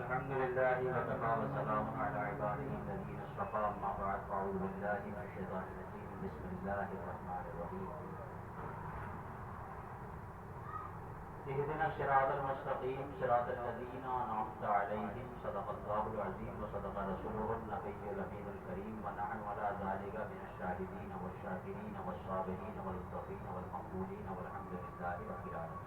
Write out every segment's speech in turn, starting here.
الحمد لله وكفى وسلام على عباده الذين اصطفى أما بعد فأعوذ بالله من الشيطان الرجيم بسم الله الرحمن الرحيم اهدنا الصراط المستقيم صراط الذين أنعمت عليهم صدق الله العظيم وصدق رسوله النبي الأمين الكريم ونحن على ذلك من الشاهدين والشاكرين والصابرين والمتقين والمقبولين والحمد لله رب العالمين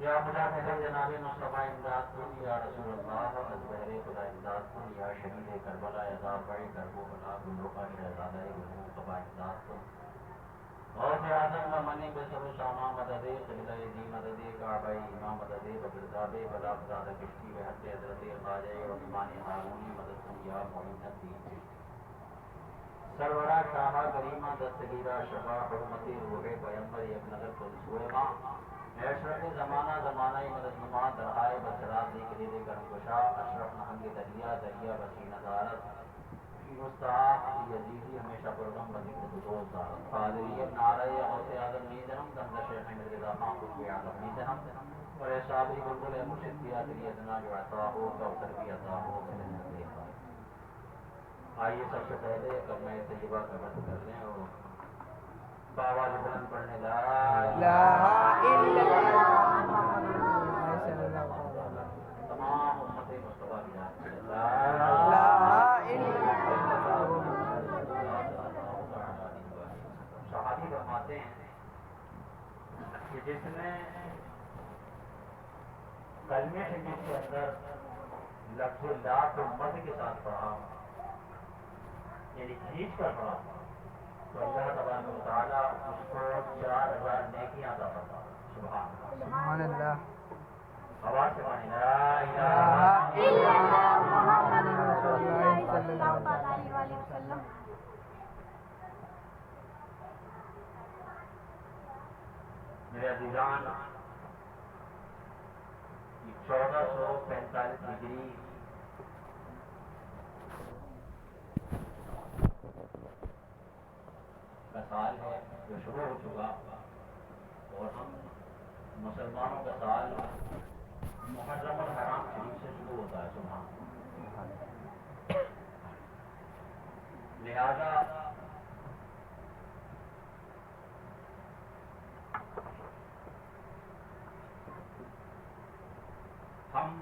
یا خدا میرے جناب مصطفیٰ امداد کن یا رسول اللہ ازبہر خدا امداد کن یا شہید کربلا عذاب بڑی کرب و بلا گلو کا شہزادہ گلو قبا امداد کن غوث اعظم و منی بسر و شامہ مدد قبلہ دی مدد کعبہ امام مدد ببرداب بلا بزاد کشتی بحد حضرت خواجہ عثمان ہارونی مدد کن یا معین الدین سرورہ شاہ کریمہ دستگیرہ شفا حرمتی روح پیمبر یک نظر کل سوئے اشرف زمانہ زمانہ مدد نما درہائے بسرات دی کلید کرم کشا اشرف نہنگ دریا دریا بسین دارت مستحق یزیدی ہمیشہ پرغم بذکر بزرگ دارت قادری نعرہ غوث اعظم نیزنم دمد شیخ امیر رضا خان قطب اعظم نیزنم اور صابری بلبل مرشد کی آدری ادنا جو عطا ہو کوثر بھی عطا ہو آئیے سب سے پہلے کلمہ طیبہ کا مدد کر لیں اور باواز بلند پڑھنے لا الہ الا اللہ تمام امت مصطفیٰ کی جانب لا الہ الا اللہ صحابی فرماتے ہیں کہ جس نے کلمہ شریف کے اندر لفظ لا کو مد کے ساتھ پڑھا یعنی کھینچ کر پڑھا تو اللہ تبارک و تعالیٰ اس کو 4000 نیکیاں عطا فرماتا ہے سبحان اللہ آواز سے پڑھیں لا الہ الا اللہ محمد رسول اللہ صلی اللہ علیہ وسلم میرے عزیزان 1445 ہجری کا سال ہے جو شروع ہو چکا اور ہم مسلمانوں کا سال محرم الحرام شریف سے شروع ہوتا ہے سبحان لہذا ہم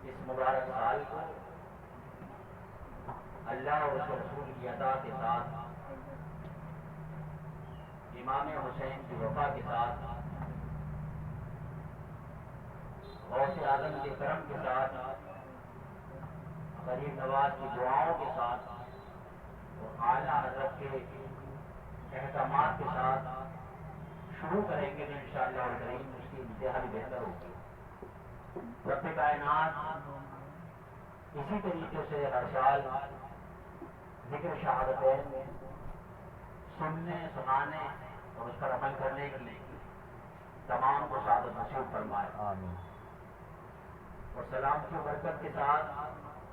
اس مبارک سال کو اللہ اور اس رسول کی عطا کے ساتھ امام حسین کی وفا کے ساتھ غوث اعظم کے کرم کے ساتھ غریب نواز کی دعاؤں کے ساتھ اور اعلیٰ حضرت کے احکامات کے ساتھ شروع کریں گے تو انشاءاللہ الکریم اس کی انتہائی بہتر ہوگی رب کائنات اسی طریقے سے ہر سال ذکر شہادتین سننے سنانے اور اس پر عمل کرنے کی تمام کو سعادت نصیب فرمائے آمین اور سلام کی برکت کے ساتھ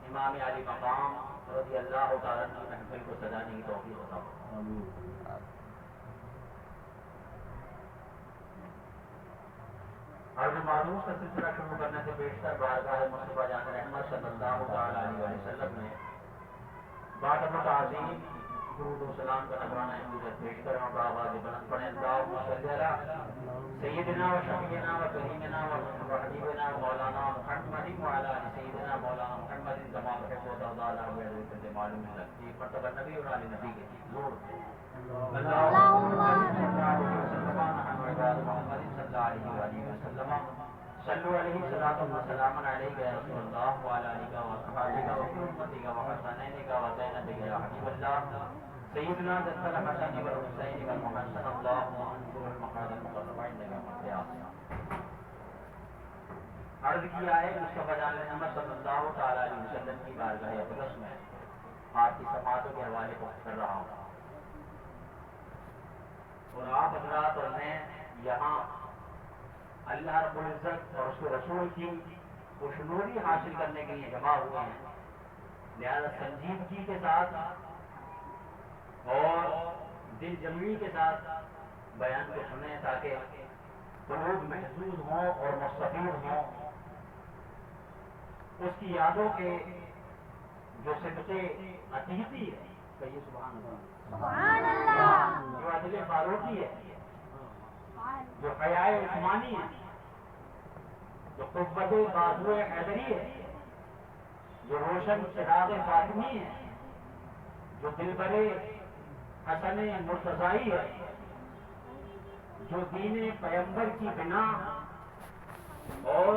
امام علی مقام رضی اللہ تعالیٰ کی محفل کو سجانے کی توفیق عطا فرمائے آمین اور معروف کا سلسلہ شروع کرنے سے بیشتر بارگاہ مصطفیٰ جان رحمت صلی اللہ تعالیٰ علیہ وسلم نے بعد تعظیم درود و سلام کا نذرانہ حضور پیش کریں اور آواز بلند پڑھیں اللہم صلی علی سیدنا و شفیعنا و کریمنا و حبیبنا و مولانا محمد وعلی سیدنا مولانا محمد کما تحب و ترضى علی وجه معلوم ہے مرتبہ نبی اور علی نبی کے زور اللہم صلی علی محمد صلی اللہ علیہ وسلم صلو علیہ صلاۃ و سلام علیک یا رسول اللہ وعلی آلک و اصحابک و امتک و حسنینک و زینتک یا حبیب اللہ سیدنا ذات الحسن والحسین والمحسن اللہم انظر المقعد المقرب عندک مقعد عرض کیا ہے مصطفیٰ جان محمد صلی اللہ تعالیٰ علیہ وسلم کی بارگاہ اقدس میں آپ کی سماعتوں کے حوالے کو کر رہا ہوں اور آپ حضرات اور میں یہاں اللہ رب العزت اور اس کے رسول کی خوشنودی حاصل کرنے کے لیے جمع ہوئے ہیں لہذا سنجیدگی کے ساتھ اور دل جمعی کے ساتھ بیان کو سنیں تاکہ قلوب محسوس ہوں اور مستفید ہوں اس کی یادوں کے جو صدقے عتیقی ہے، کہیے سبحان اللہ، جو عدل فاروقی ہے، جو حیائے عثمانی ہے، جو قوت بازو حیدری ہے، جو روشن چراغ فاطمی ہے، جو دلبر حسن مرتضائی ہے، جو دین پیغمبر کی بنا اور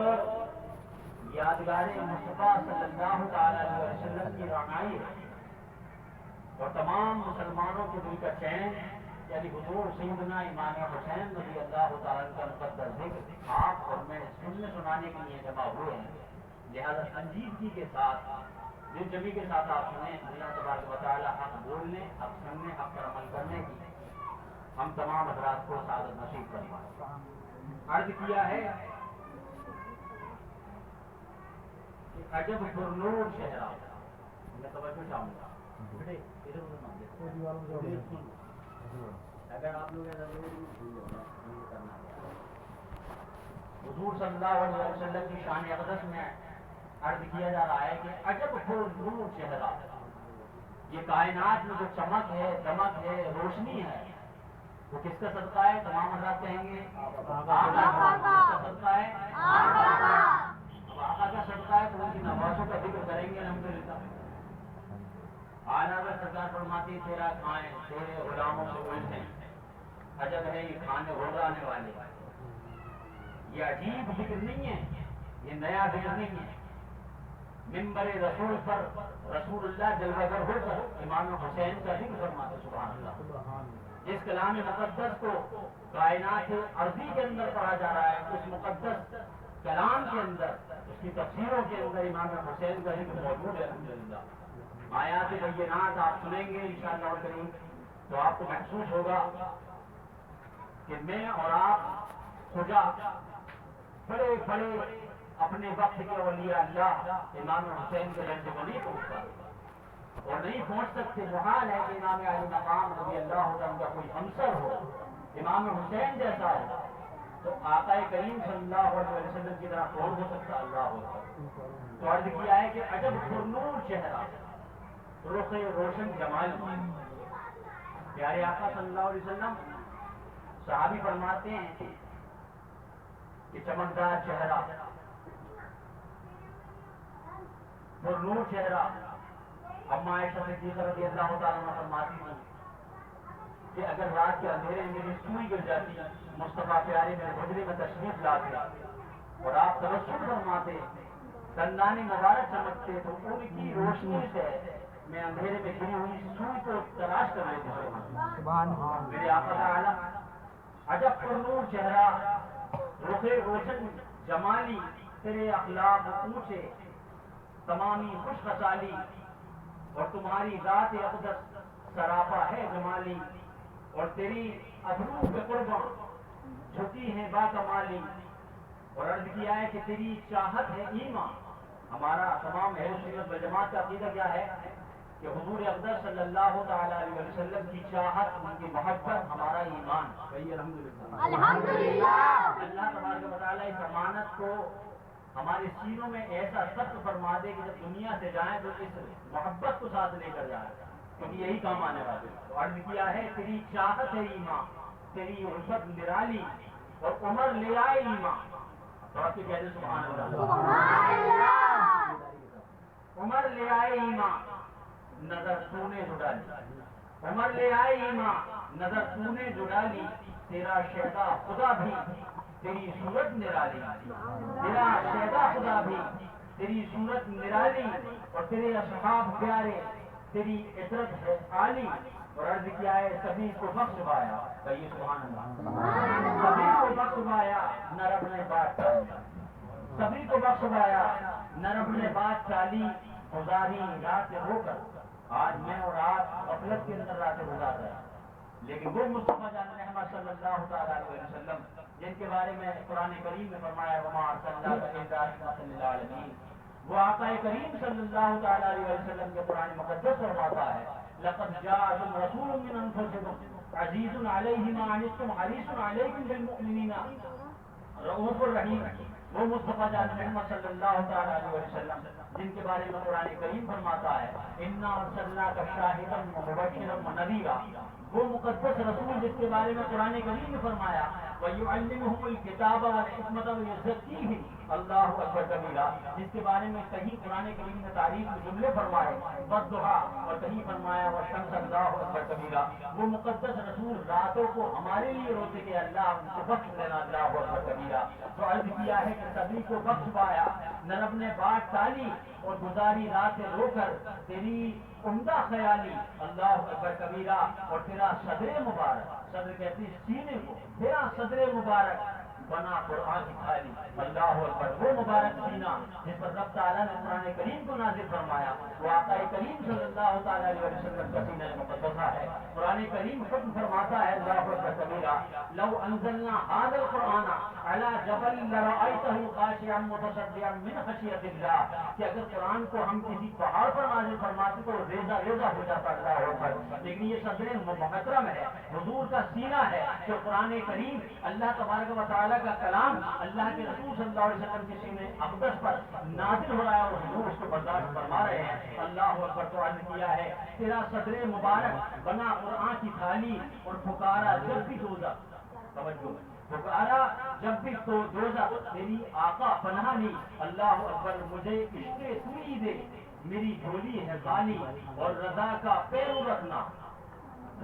یادگار مصطفیٰ صلی اللہ تعالی علیہ وسلم کی رعنائی ہے، اور تمام مسلمانوں کے دل کا چین یعنی حضور سیدنا امام حسین رضی اللہ تعالیٰ کا مقدس ذکر آپ اور میں سنانے کے لیے جمع ہوئے ہیں، لہذا سنجیدگی کے ساتھ دل جمی کے ساتھ آپ سنیں، اللہ تبارک و تعالیٰ حق بولنے، حق سننے، حق پر عمل کرنے کی ہم تمام حضرات کو سعادت نصیب فرمائے۔ عرض کیا ہے کہ عجب پرنور چہرہ، میں توجہ چاہوں گا اگر آپ لوگ حضور صلی اللہ علیہ وسلم کی شان اقدس میں عرض کیا جا رہا ہے کہ عجب پرنور چہرہ، یہ کائنات میں جو چمک ہے، دمک ہے، روشنی ہے، وہ کس کا صدقہ ہے؟ تمام حضرات کہیں گے آقا کا صدقہ ہے، اب آقا کا صدقہ ہے تو ان کی نوازوں کا ذکر کریں گے الحمدللہ۔ اعلیٰ حضرت سرکار فرماتی تیرا کھائیں تیرے غلاموں سے الٹیں، عجب ہے یہ کھانے گھبرانے والے، یہ عجیب ذکر نہیں ہے، یہ نیا ذکر نہیں ہے۔ منبر رسول پر رسول اللہ جلوہ گر ہو کر امام حسین کا ذکر فرماتے سبحان اللہ۔ جس کلام مقدس کو کائنات عرضی کے اندر پڑھا جا رہا ہے، اس مقدس کلام کے اندر، اس کی تفسیروں کے اندر امام حسین کا ذکر موجود ہے الحمدللہ۔ آیات بینات آپ سنیں گے انشاءاللہ کریم تو آپ کو محسوس ہوگا کہ میں اور آپ خدا بڑے بڑے اپنے وقت کے اولیاء اللہ امام حسین کے رنج کو نہیں پہنچ پاتے اور نہیں پہنچ سکتے۔ محال ہے کہ امام علی مقام رضی اللہ عنہ کا کوئی ہمسر ہو امام حسین جیسا ہو، تو آقا کریم صلی اللہ علیہ وسلم کی طرح کون ہو سکتا؟ اللہ ہوتا۔ تو عرض کیا ہے کہ عجب پرنور چہرہ، رخ روشن جمال، پیارے آقا صلی اللہ علیہ وسلم صحابی فرماتے ہیں کہ چمکدار چہرہ، پرنور چہرہ۔ اما عائشہ صدیقہ رضی اللہ تعالیٰ عنہ فرماتی ہیں کہ اگر رات کے اندھیرے میں میری سوئی گر جاتی، مصطفیٰ پیارے میرے حجرے میں تشریف لاتے اور آپ تبسم فرماتے، دندان مبارک چمکتے، تو ان کی روشنی سے میں اندھیرے میں گری ہوئی سوئی کو تلاش کر لیتے میرے آقا تعالی۔ عجب پرنور چہرہ، رخ روشن جمالی، تیرے اخلاق اونچے، تمامی خوش خصالی، اور تمہاری ذات اقدس سراپا ہے جمالی، اور تیری ابرو کے قرباں جھکی ہیں با کمالی، اور عرض کیا ہے کہ تیری چاہت ہے ایمان۔ ہمارا تمام اہل سنت والجماعت کا عقیدہ کیا ہے کہ حضور اقدس صلی اللہ تعالی علیہ وسلم کی چاہت، ان کی محبت ہمارا ایمان۔ کہیے الحمدللہ۔ اللہ تبارک و تعالیٰ اس امانت کو ہمارے سینوں میں ایسا سخت فرما دے کہ جب دنیا سے جائیں تو اس محبت کو ساتھ لے کر جائیں، کیونکہ یہی کام آنے والے۔ تو عرض کیا ہے تیری چاہت ہے ایمان، تیری الفت نرالی، اور عمر لے آئے ایمان۔ تو آپ کی کہتے سبحان اللہ۔ عمر لے آئے ایمان، نظر تو نے جو ڈالی، عمر لے آئے ایمان، نظر تو نے جو ڈالی، تیرا شہدا خدا بھی تیری صورت نرالی، تیرا شہدا خدا بھی تیری صورت نرالی، اور تیرے اصحاب پیارے، تیری عطرت ہے عالی۔ اور عرض کیا ہے سبھی کو بخش پایا، کہیے سبحان اللہ۔ سبھی کو بخش پایا نہ رب نے بات ٹالی، سبھی کو بخش پایا نہ رب نے بات ٹالی، گزاری رات ہو کر آج میں اور آپ غفلت کے اندر راتیں گزار رہے ہیں، لیکن وہ مصطفیٰ جان رحمت صلی اللہ تعالیٰ علیہ وسلم جن کے بارے میں قرآن کریم میں فرمایا وما ارسلناک الا رحمۃ للعالمین، وہ آقا کریم صلی اللہ تعالیٰ علیہ وسلم کے قرآن مقدس فرماتا ہے لقد جاءکم رسول من انفسکم عزیز علیہ ما عنتم حریص علیکم بالمؤمنین رؤوف الرحیم، وہ مصطفیٰ جان محمد صلی اللہ تعالیٰ علیہ وسلم جن کے بارے میں قرآن کریم فرماتا ہے انا ارسلناک شاہدا ومبشرا ونذیرا، وہ مقدس رسول جس کے بارے میں قرآن کریم نے فرمایا وَيُعَلِّمُهُمُ الْكِتَابَ وَالْحِکْمَةَ وَيُزَکِّیہم، اللہ اکبر کبیرہ، جس کے بارے میں کہیں قرآن کریم نے تعریف کے جملے فرمائے والضحیٰ، اور کہیں فرمایا والشمس، اللہ اکبر کبیرہ، وہ مقدس رسول راتوں کو ہمارے لیے روتے کہ اللہ ان کو بخش دینا، اللہ اکبر کبیرہ۔ تو عرض کیا ہے کہ سبھی کو بخش پایا، نہ رب نے بات ٹالی اور گزاری راتیں رو کر تیری عمدہ خیالی، اللہ اکبر کبیرہ، اور تیرا صدر مبارک، صدر کہتی سینے کو، تیرا صدر مبارک بنا قرآن کی تھالی، اللہ اکبر، وہ مبارک سینہ جس پر رب تعالیٰ نے قرآن کریم کو نازل فرمایا، وہ آقا کریم صلی اللہ تعالیٰ علیہ وسلم کا سینہ مقدسہ ہے۔ قرآن کریم حکم فرماتا ہے، اللہ اکبر کبیرہ، لو انزلنا هذا القرآن على جبل لرأيته خاشعا متصدعا من خشیۃ اللہ، کہ اگر قرآن کو ہم کسی پہاڑ پر نازل فرماتے تو ریزہ ریزہ ہو جاتا، اللہ اکبر، لیکن یہ صدر محترم ہے، حضور کا سینہ ہے، کہ قرآن کریم اللہ تبارک و تعالیٰ کا کلام اللہ کے رسول صلی اللہ علیہ وسلم کے سینے اقدس پر نازل ہو رہا ہے اور حضور اس کو برداشت فرما رہے ہیں، اللہ اکبر۔ تو عرض کیا ہے تیرا صدر مبارک بنا قرآن کی تھالی، اور پکارا جب بھی دوزخ، توجہ، پکارا جب بھی تو دوزخ تیری آقا پناہ نہیں، اللہ اکبر، مجھے عشق توئی دے، میری جھولی ہے خالی، اور رضا کا پیرو رکھنا،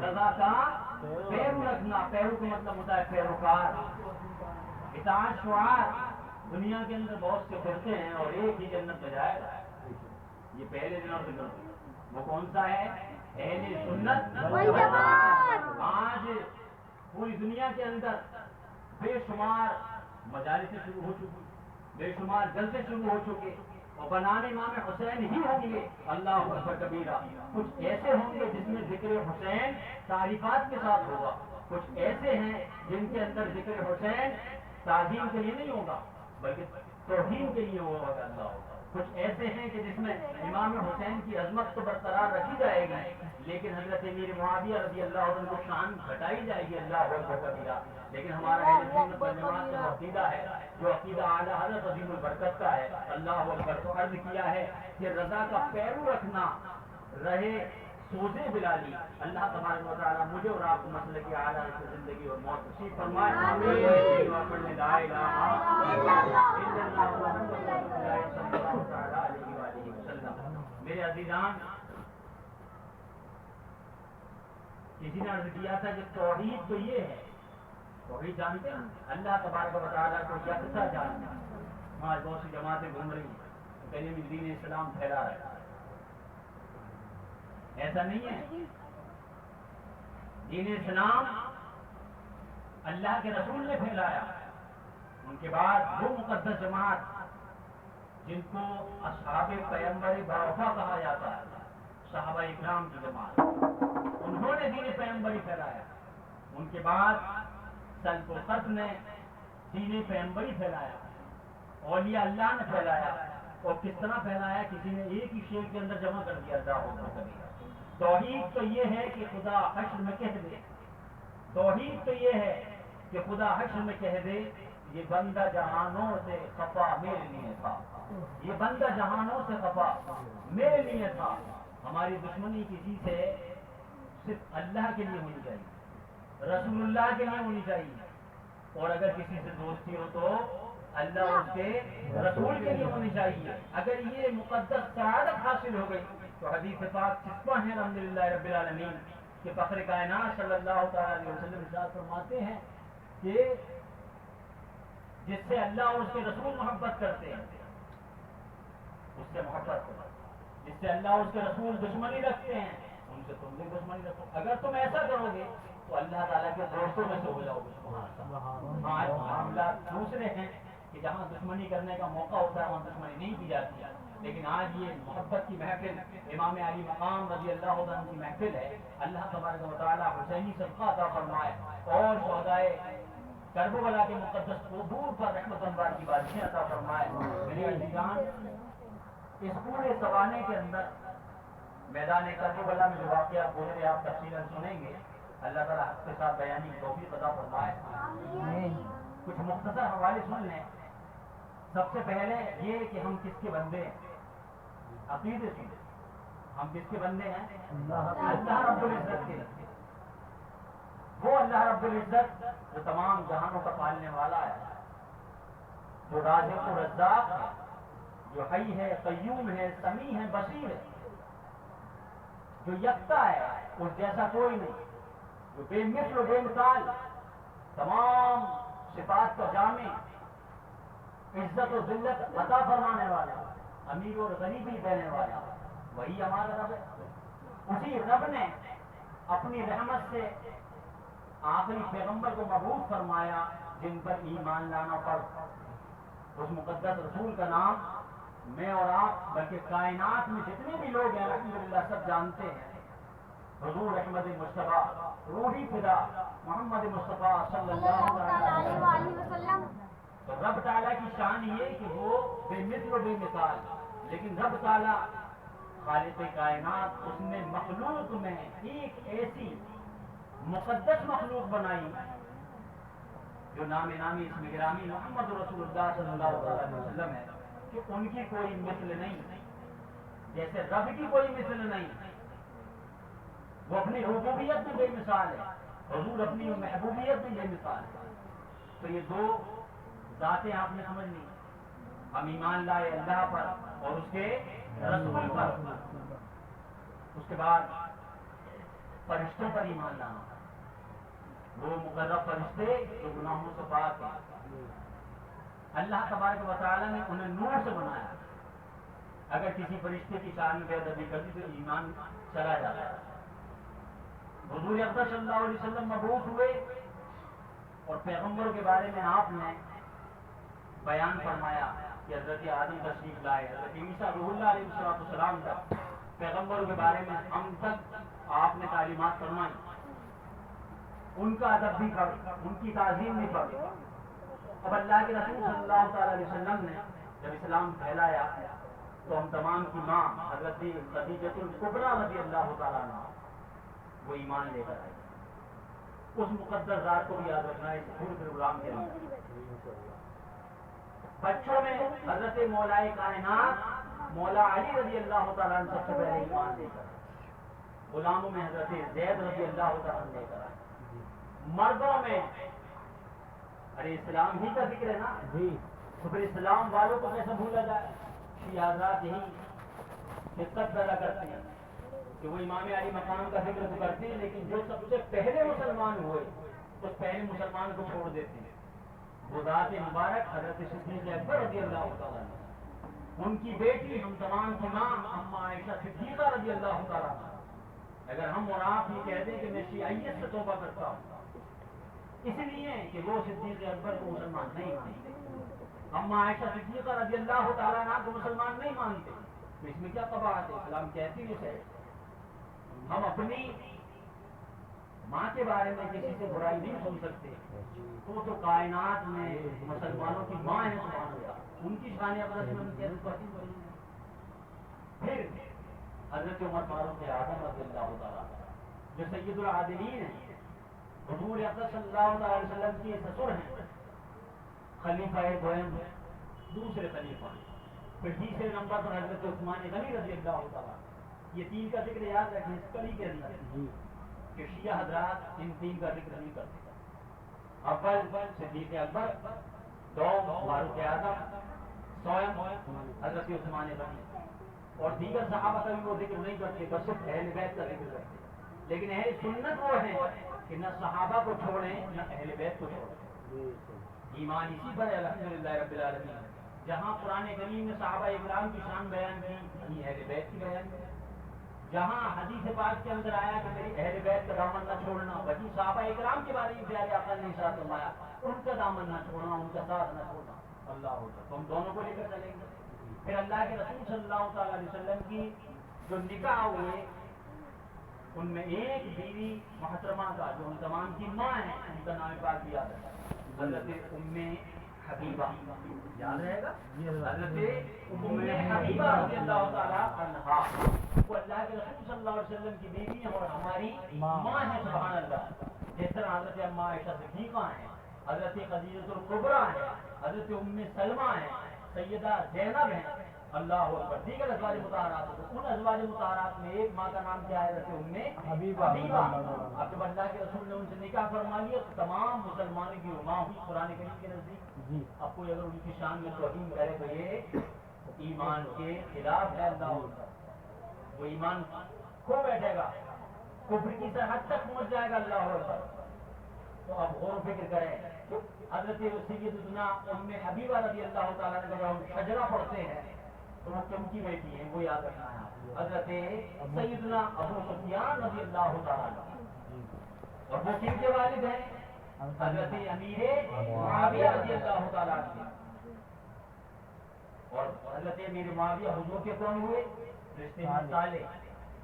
رضا کا پیرو رکھنا، پیرو کا مطلب ہوتا ہے پیروکار، اطاعت شعار۔ دنیا کے اندر بہت سے فرقے ہیں اور ایک ہی جنت میں جائے گا، یہ پہلے دنوں سے کرتے، وہ کون سا ہے؟ اہل سنت والجماعت۔ آج پوری دنیا کے اندر بے شمار مجالس شروع ہو چکی، بے شمار جلسے شروع ہو چکے، اور بنانے امام حسین ہی ہوں گے، اللہ اکبر کبیرہ، کچھ ایسے ہوں گے جس میں ذکر حسین تعریفات کے ساتھ ہوگا، کچھ ایسے ہیں جن کے اندر ذکر حسین تعظیم کے لیے نہیں ہوگا بلکہ توہین کے لیے ہوگا، اللہ ہوگا، کچھ ایسے ہیں کہ جس میں امام حسین کی عظمت تو برقرار رکھی جائے گی لیکن حضرت امیر معاویہ رضی اللہ عنہ کو شان گھٹائی جائے گی، اللہ اکبر کبیرہ۔ لیکن ہمارا اہل سنت والجماعت کا عقیدہ ہے، جو عقیدہ اعلیٰ حضرت عظیم البرکت کا ہے، اللہ اکبر۔ تو عرض کیا ہے کہ رضا کا پیرو رکھنا رہے سوزے بلالی، اللہ تبارک و تعالیٰ مجھے اور آپ کو مسلک اعلیٰ کی زندگی اور موت نصیب فرمائے، آمین۔ وَقُلْ لَا إِلَٰهَ إِلَّا اللَّهُ مُحَمَّدٌ رَّسُولُ اللَّهِ صلی اللہ تعالیٰ علیہ وآلہ وسلم۔ میرے عزیزان، کسی نے عرض کیا تھا کہ توحید تو یہ ہے، توحید جانتے ہیں اللہ تبارک و تعالیٰ کو یکساں جاننا۔ آج بہت سی جماعتیں گھوم رہی ہیں، کہیں بھی دین اسلام پھیلا رہا ہے، ایسا نہیں ہے۔ دین اسلام اللہ کے رسول نے پھیلایا، ان کے بعد وہ مقدس جماعت جن کو اصحاب پیغمبر باوفا کہا جاتا ہے، صحابہ اکرام کی جماعت، انہوں نے دین پیغمبری پھیلایا، ان کے بعد سلف و خط نے دین پیغمبری پھیلایا، اولیاء اللہ نے پھیلایا، اور کس طرح پھیلایا؟ کسی نے ایک ہی شعر کے اندر جمع کر دیا، توحید تو یہ ہے کہ خدا حشر میں کہہ دے، توحید تو یہ ہے کہ خدا حشر میں کہہ دے یہ بندہ جہانوں سے خفا میرے لیے تھا، یہ بندہ جہانوں سے خفا میرے لیے تھا۔ ہماری دشمنی کسی سے صرف اللہ کے لیے ہونی چاہیے، رسول اللہ کے لیے ہونی چاہیے، اور اگر کسی سے دوستی ہو تو اللہ اس کے رسول کے لیے ہونی چاہیے۔ اگر یہ مقدس سعادت حاصل ہو گئی تو حدیث پاک چسپاں ہے الحمدللہ رب العالمین کہ فخر کائنات صلی اللہ تعالیٰ علیہ وسلم ارشاد فرماتے ہیں کہ جس سے اللہ اور اس کے رسول محبت کرتے ہیں اس سے محبت کرو، جس سے اللہ اور اس کے رسول دشمنی رکھتے ہیں ان سے تم بھی دشمنی رکھو۔ اگر تم ایسا کرو گے تو اللہ تعالیٰ کے دوستوں میں سے ہو جاؤ گے۔ آج معاملات دوسرے ہیں کہ جہاں دشمنی کرنے کا موقع ہوتا ہے وہاں دشمنی نہیں کی جاتی ہے، لیکن آج یہ محبت کی محفل، امام علی مقام رضی اللہ عنہ کی محفل ہے، اللہ تبارک و تعالیٰ حسینی صدقہ عطا فرمائے اور شہدائے کربلا کے مقدس قبور پر رحمت انوار کی بارشیں عطا فرمائے۔ میرے عزیزان، اس پورے سوانے کے اندر میدان کربلا میں جو واقعات گزرے آپ تفصیلاً سنیں گے، اللہ تعالیٰ حق کے ساتھ بیانی کی توفیق عطا فرمائے۔ کچھ مختصر حوالے سن لیں. سب سے پہلے یہ کہ ہم کس کے بندے ہیں. عقیدے سنیں ہم کس کے بندے ہیں. اللہ رب العزت کے. وہ اللہ رب العزت جو تمام جہانوں کا پالنے والا ہے, جو رازق و رزاق ہے, جو حی ہے, قیوم ہے, سمیع ہے, بصیر ہے, جو یکتا ہے, اس جیسا کوئی نہیں, جو بے مثل و بے مثال, تمام صفات کا جامع, عزت و ذلت عطا فرمانے والا, امیر اور غریبی دینے والا, وہی ہمارا رب ہے. اسی رب نے اپنی رحمت سے آخری پیغمبر کو مبعوث فرمایا جن پر ایمان لانا پڑ. اس مقدس رسول کا نام میں اور آپ بلکہ کائنات میں جتنے بھی لوگ ہیں الحمدللہ سب جانتے ہیں. حضور احمد مصطفیٰ روحی فدا محمد مصطفیٰ صلی اللہ علیہ وسلم. تو رب تعالیٰ کی شان یہ کہ وہ بے مثل و بے مثال, لیکن رب تعالیٰ خالق کائنات اس نے مخلوق میں ایک ایسی مقدس مخلوق بنائی جو نام نامی اسم گرامی محمد رسول اللہ صلی اللہ علیہ وسلم ہے, کہ ان کی کوئی مثل نہیں, جیسے رب کی کوئی مثل نہیں. وہ اپنی ربوبیت میں بے مثال ہے, حضور اپنی محبوبیت میں بے مثال ہے. تو یہ دو ذاتیں آپ نے سمجھنی. ہم ایمان لائے اللہ پر اور اس کے رسول پر. اس کے بعد فرشتوں پر ایمان لانا, وہ مقرب فرشتے جو گناہوں سے پاک ہیں. اللہ تبارک و تعالیٰ نے انہیں نور سے بنایا. اگر کسی فرشتے کی شان میں بے ادبی کر دی تو ایمان چلا جاتا ہے. حضور اکرم صلی اللہ علیہ وسلم مبعوث ہوئے اور پیغمبروں کے بارے میں آپ نے بیان فرمایا کہ حضرت آدم تشریف لائے, حضرت عیسیٰ روح اللہ علیہ السلام تک پیغمبروں کے بارے میں ہم تک آپ نے تعلیمات فرمائی. ان کا ادب بھی پڑھ, ان کی تعظیم بھی پڑھ. اب اللہ کے رسول صلی اللہ تعالی علیہ وسلم نے جب اسلام پھیلایا تو ہم تمام کی ماں حضرت خدیجہ الکبریٰ رضی اللہ تعالیٰ عنہا وہ ایمان لے کر آئی. اس مقدس ذات کو بھی یاد رکھنا ہے اس پورے پروگرام کے اندر. بچوں میں حضرت مولا کائنات مولا علی رضی اللہ تعالیٰ عنہ سب سے پہلے ایمان لے کر آئے. غلاموں میں حضرت زید رضی اللہ تعالیٰ عنہ لے کر آئے. مردوں میں ارے اسلام ہی کا ذکر ہے نا جی, تو پھر اسلام والوں کو کیسے بھولا جائے. شیعہ حضرات یہی شدت پیدا کرتے ہیں کہ وہ امام علی مقام کا ذکر تو کرتے ہیں, لیکن جو سب سے پہلے مسلمان ہوئے اس پہلے مسلمان کو چھوڑ دیتے ہیں. وہ ذات مبارک حضرت صدیق اکبر رضی اللہ تعالیٰ عنہ, ان کی بیٹی ہم تمام کی ماں اما عائشہ صدیقہ رضی اللہ تعالیٰ عنہ. اگر ہم اور آپ یہ کہہ دیں کہ میں شیعیت سے توبہ کرتا ہوں اس لیے کہ وہ صدیق اکبر کو مسلمان نہیں مانتے, اما عائشہ صدیقہ رضی اللہ تعالیٰ عنہ کو مسلمان نہیں مانتے, تو اس میں کیا قباحت ہے. اسلام کہتی ہے ہم اپنی ماں کے بارے میں کسی سے برائی نہیں سن سکتے, تو کائنات میں مسلمانوں کی ماں ہے سبحان اللہ, ان کی شان افضل. پھر حضرت عمر فاروق اعظم رضی اللہ تعالیٰ جو سید العادلین ہیں, حضور اکرم صلی اللہ علیہ وسلم کی سسر ہیں, خلیفہ دوئم دوسرے خلیفہ. پھر تیسرے نمبر پر حضرت عثمان غنی رضی اللہ تعالیٰ. یہ تین کا ذکر یاد رکھیں اس کڑی کے اندر کہ شیعہ حضرات ان تین کا ذکر نہیں کرتے. اول صدیق اکبر, دوم فاروق اعظم, سوم حضرت عثمان غنی, اور دیگر صحابہ کا بھی وہ ذکر نہیں کرتے, بس صرف اہل بیت کا ذکر کرتے. لیکن اہل سنت وہ ہیں کہ نہ صحابہ کو چھوڑیں نہ اہل بیت کو چھوڑیں. ایمان اسی پر ہے الحمدللہ رب العالمین. جہاں قرآن کریم نے صحابہ اکرام کی شان بیان کی وہیں اہل بیت کی بیان کی. جہاں حدیث پاک کے اندر آیا کہ میری اہل بیت کا دامن نہ چھوڑنا, وہیں صحابہ اکرام کے بارے میں پیارے آقا نے ارشاد فرمایا ان کا دامن نہ چھوڑنا, ان کا ساتھ نہ چھوڑنا. اللہ ہوتا تو ہم دونوں کو لے کر چلیں گے. پھر اللہ کے رسول صلی اللہ تعالی علیہ وسلم کی جو نکاح ہوئے ان میں ایک بیوی محترمہ کا جو ان تمام کی ماں ہے, ان کا نام پاک بھی یاد ہے, حضرت ام حبیبہ. یاد رہے گا حضرت ام حبیبہ رضی اللہ تعالی عنہا. وہ اللہ کے رسول صلی اللہ علیہ وسلم کی بیوی ہیں اور ہماری ماں ہے سبحان اللہ. جس طرح حضرت اما عائشہ صدیقہ ہیں حضرت خدیجہ الکبریٰ ہیں، حضرت ام سلمہ ہیں، سیدہ زینب ہیں، اللہ اکبر، دیگر ازواج مطہرات ہیں۔ ان ازواج مطہرات میں ایک ماں کا نام کیا ہے؟ حضرت ام حبیبہ۔ اب جب اللہ کے رسول نے ان سے نکاح فرما لیا تو تمام مسلمانوں کی ماں ہوئی قرآن کریم کے نزدیک۔ اب کوئی اگر ان کی شان میں توہین کرے تو یہ ایمان کے خلاف ہے، اللہ اکبر، وہ ایمان کھو بیٹھے گا، کفر کی سرحد تک پہنچ جائے گا، اللہ اکبر۔ تو اب غور و فکر کریں، حضرت سیدنا ام حبیبہ رضی اللہ تعالیٰ نے جب ہم شجرہ پڑھتے ہیں تو وہ کن کی بیٹی ہے؟ وہ یاد رکھنا ہے، حضرت سیدنا ابو سفیان رضی اللہ تعالیٰ، اور وہ کن کے والد ہیں؟ حضرت امیر معاویہ رضی اللہ تعالیٰ عنہ۔ اور حضرت امیر معاویہ حضور کے کون ہوئے؟ رشتے میں صالح،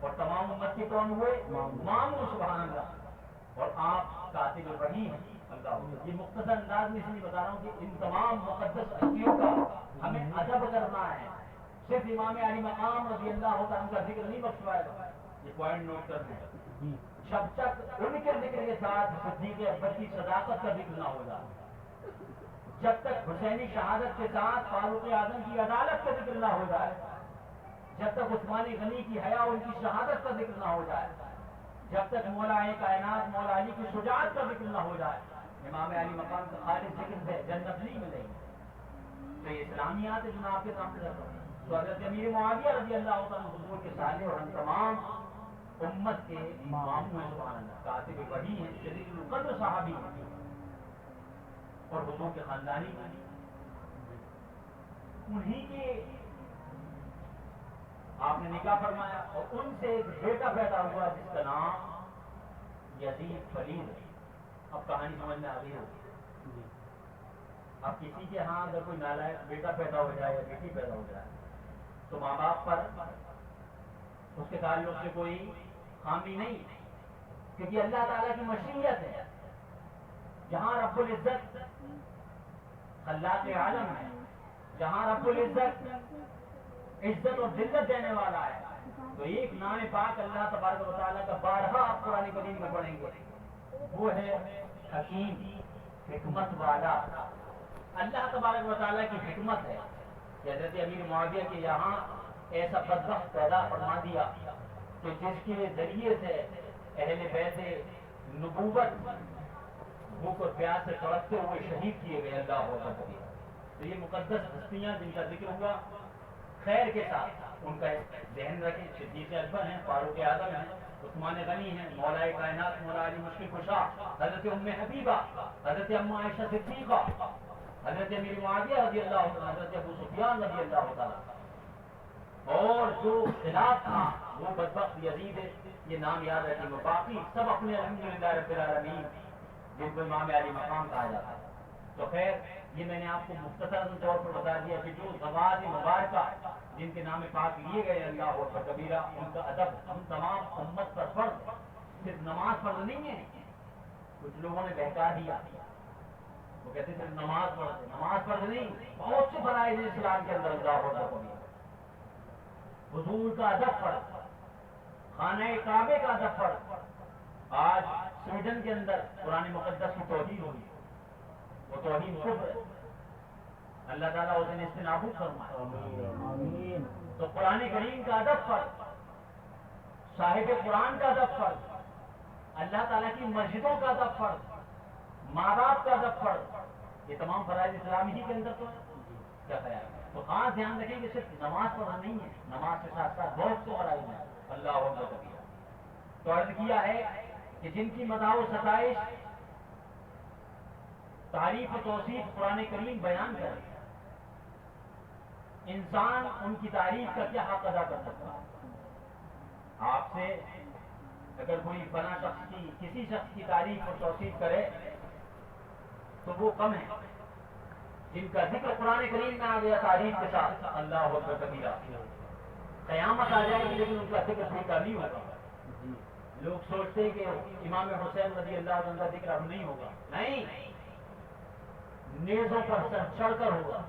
اور تمام امت کے کون ہوئے؟ ماموں، سبحان اللہ، اور آپ قاتل الرحیم ہیں، اللہ۔ یہ مختصر انداز میں اس لیے بتا رہا ہوں کہ ان تمام مقدس ہستیوں کا ہمیں ادب کرنا ہے، صرف امام علی مقام رضی اللہ عنہ کا ذکر نہیں بخشوایا گا، یہ پوائنٹ نوٹ کر دیں، جب تک ان کے ذکر کے ساتھ صدیق اکبر کی صداقت کا ذکر نہ ہوگا، جب تک حسینی شہادت کے ساتھ فاروق اعظم کی عدالت کا ذکر نہ ہو جائے، جب تک عثمان غنی کی حیا ان کی شہادت کا ذکر نہ ہو جائے، جب تک مولا کائنات مولا علی کی شجاعت کا ذکر نہ ہو جائے، امام علی مقام کا خالص ذکر ہے، جنت نہیں ملے گی۔ تو یہ اسلامیات ہے جو آپ کے سامنے رکھ رہا ہوں۔ تو حضرت امیر معاویہ رضی اللہ عنہ حضور کے صالح اور ہم تمام امت کے ماموں ہیں، سبحان اللہ، کاتب وحی ہیں، جلیل القدر صحابی ہیں، اور حضور کے خاندانی ہیں، انہی کے آپ نے نکاح فرمایا، اور ان سے ایک بیٹا پیدا ہوا جس کا نام یزید فرید ہے۔ اب کہانی سمجھ میں آ گئی ہوگی۔ اب کسی کے ہاں اگر کوئی نالائق بیٹا پیدا ہو جائے یا بیٹی پیدا ہو جائے تو ماں باپ پر اس کے تعلق سے کوئی خامی نہیں، کیونکہ اللہ تعالیٰ کی مشیت ہے، جہاں رب العزت خلاق عالم ہے، جہاں رب العزت عزت اور ذلت دینے والا ہے، تو ایک نام پاک اللہ تبارک و تعالیٰ کا بارہا آپ قرآن کریم میں پڑھیں گے، وہ ہے حکیم، حکمت والا۔ اللہ تبارک و تعالیٰ کی حکمت ہے کہ حضرت امیر معاویہ کے یہاں ایسا بدبخت پیدا فرما دیا کہ جس کے ذریعے سے اہل بیت نبوت بھوک اور پیاس سے تڑپتے ہوئے شہید کیے گئے، اللہ اکبر۔ تو یہ مقدس ہستیاں جن کا ذکر ہوا خیر کے ساتھ ان کا ذہن رکھیں، صدیق اکبر ہیں، فاروق اعظم ہیں، عثمان غنی ہیں، مولا کائنات مولا علی مشکل کشا، حضرت ام حبیبہ، حضرت اما عائشہ صدیقہ، حضرت امیر معاویہ رضی اللہ عنہ، حضرت ابو سفیان رضی اللہ تعالیٰ، اور جو خلاف تھا وہ بدبخت یزید ہے، یہ نام یاد رکھیں گے، باقی سب اپنے الحمدللہ رب العالمین جن کو امام علی مقام کہا جاتا ہے۔ تو خیر یہ میں نے آپ کو مختصر طور پر بتا دیا کہ جو زوات مبارکہ جن کے نام پاک لیے گئے اللہ اکبر کبیرہ، ان کا ادب ہم تمام امت پر فرض، صرف نماز فرض نہیں ہے۔ کچھ لوگوں نے بہکا دیا، وہ کہتے صرف نماز پڑھتے، نماز فرض نہیں، بہت سے فرائض اسلام کے اندر اللہ اکبر، حضور کا ادب فرض، خانہ کعبے کا ادب فرض۔ آج سویڈن کے اندر قرآن مقدس کی توہین ہوئی، وہ توہین کفر ہے، اللہ تعالیٰ اسے نیست نابود فرمائے۔ تو قرآن کریم کا ادب فرض، صاحب قرآن کا ادب فرض، اللہ تعالیٰ کی مسجدوں کا ادب فرض، ماں باپ کا ادب فرض، یہ تمام فرائض اسلامی ہی کے اندر تو کیا خیال ہے؟ تو خاص دھیان رکھیں کہ صرف نماز پڑھنا نہیں ہے، نماز کے ساتھ ساتھ بہت سے فرائض ہیں، اللہ اکبر کبیرہ۔ تو عرض کیا ہے کہ جن کی مداح و ستائش، تعریف و توصیف قرآن کریم بیان کرے، انسان ان کی تعریف کا کیا حق ادا کر سکتا ہے؟ آپ سے اگر کوئی فلاں شخص کی کسی شخص کی تعریف اور توصیف کرے تو وہ کم ہے، جن کا ذکر قرآن کریم میں آ گیا تعریف کے ساتھ، اللہ اکبر کبیرہ، قیامت آ جائے گی لیکن ان کا ذکر کوئی کا نہیں ہوگا۔ لوگ سوچتے ہیں کہ امام حسین رضی اللہ عنہ کا ذکر اب نہیں ہوگا، نہیں، نیزوں پر سر چڑھ کر ہوگا،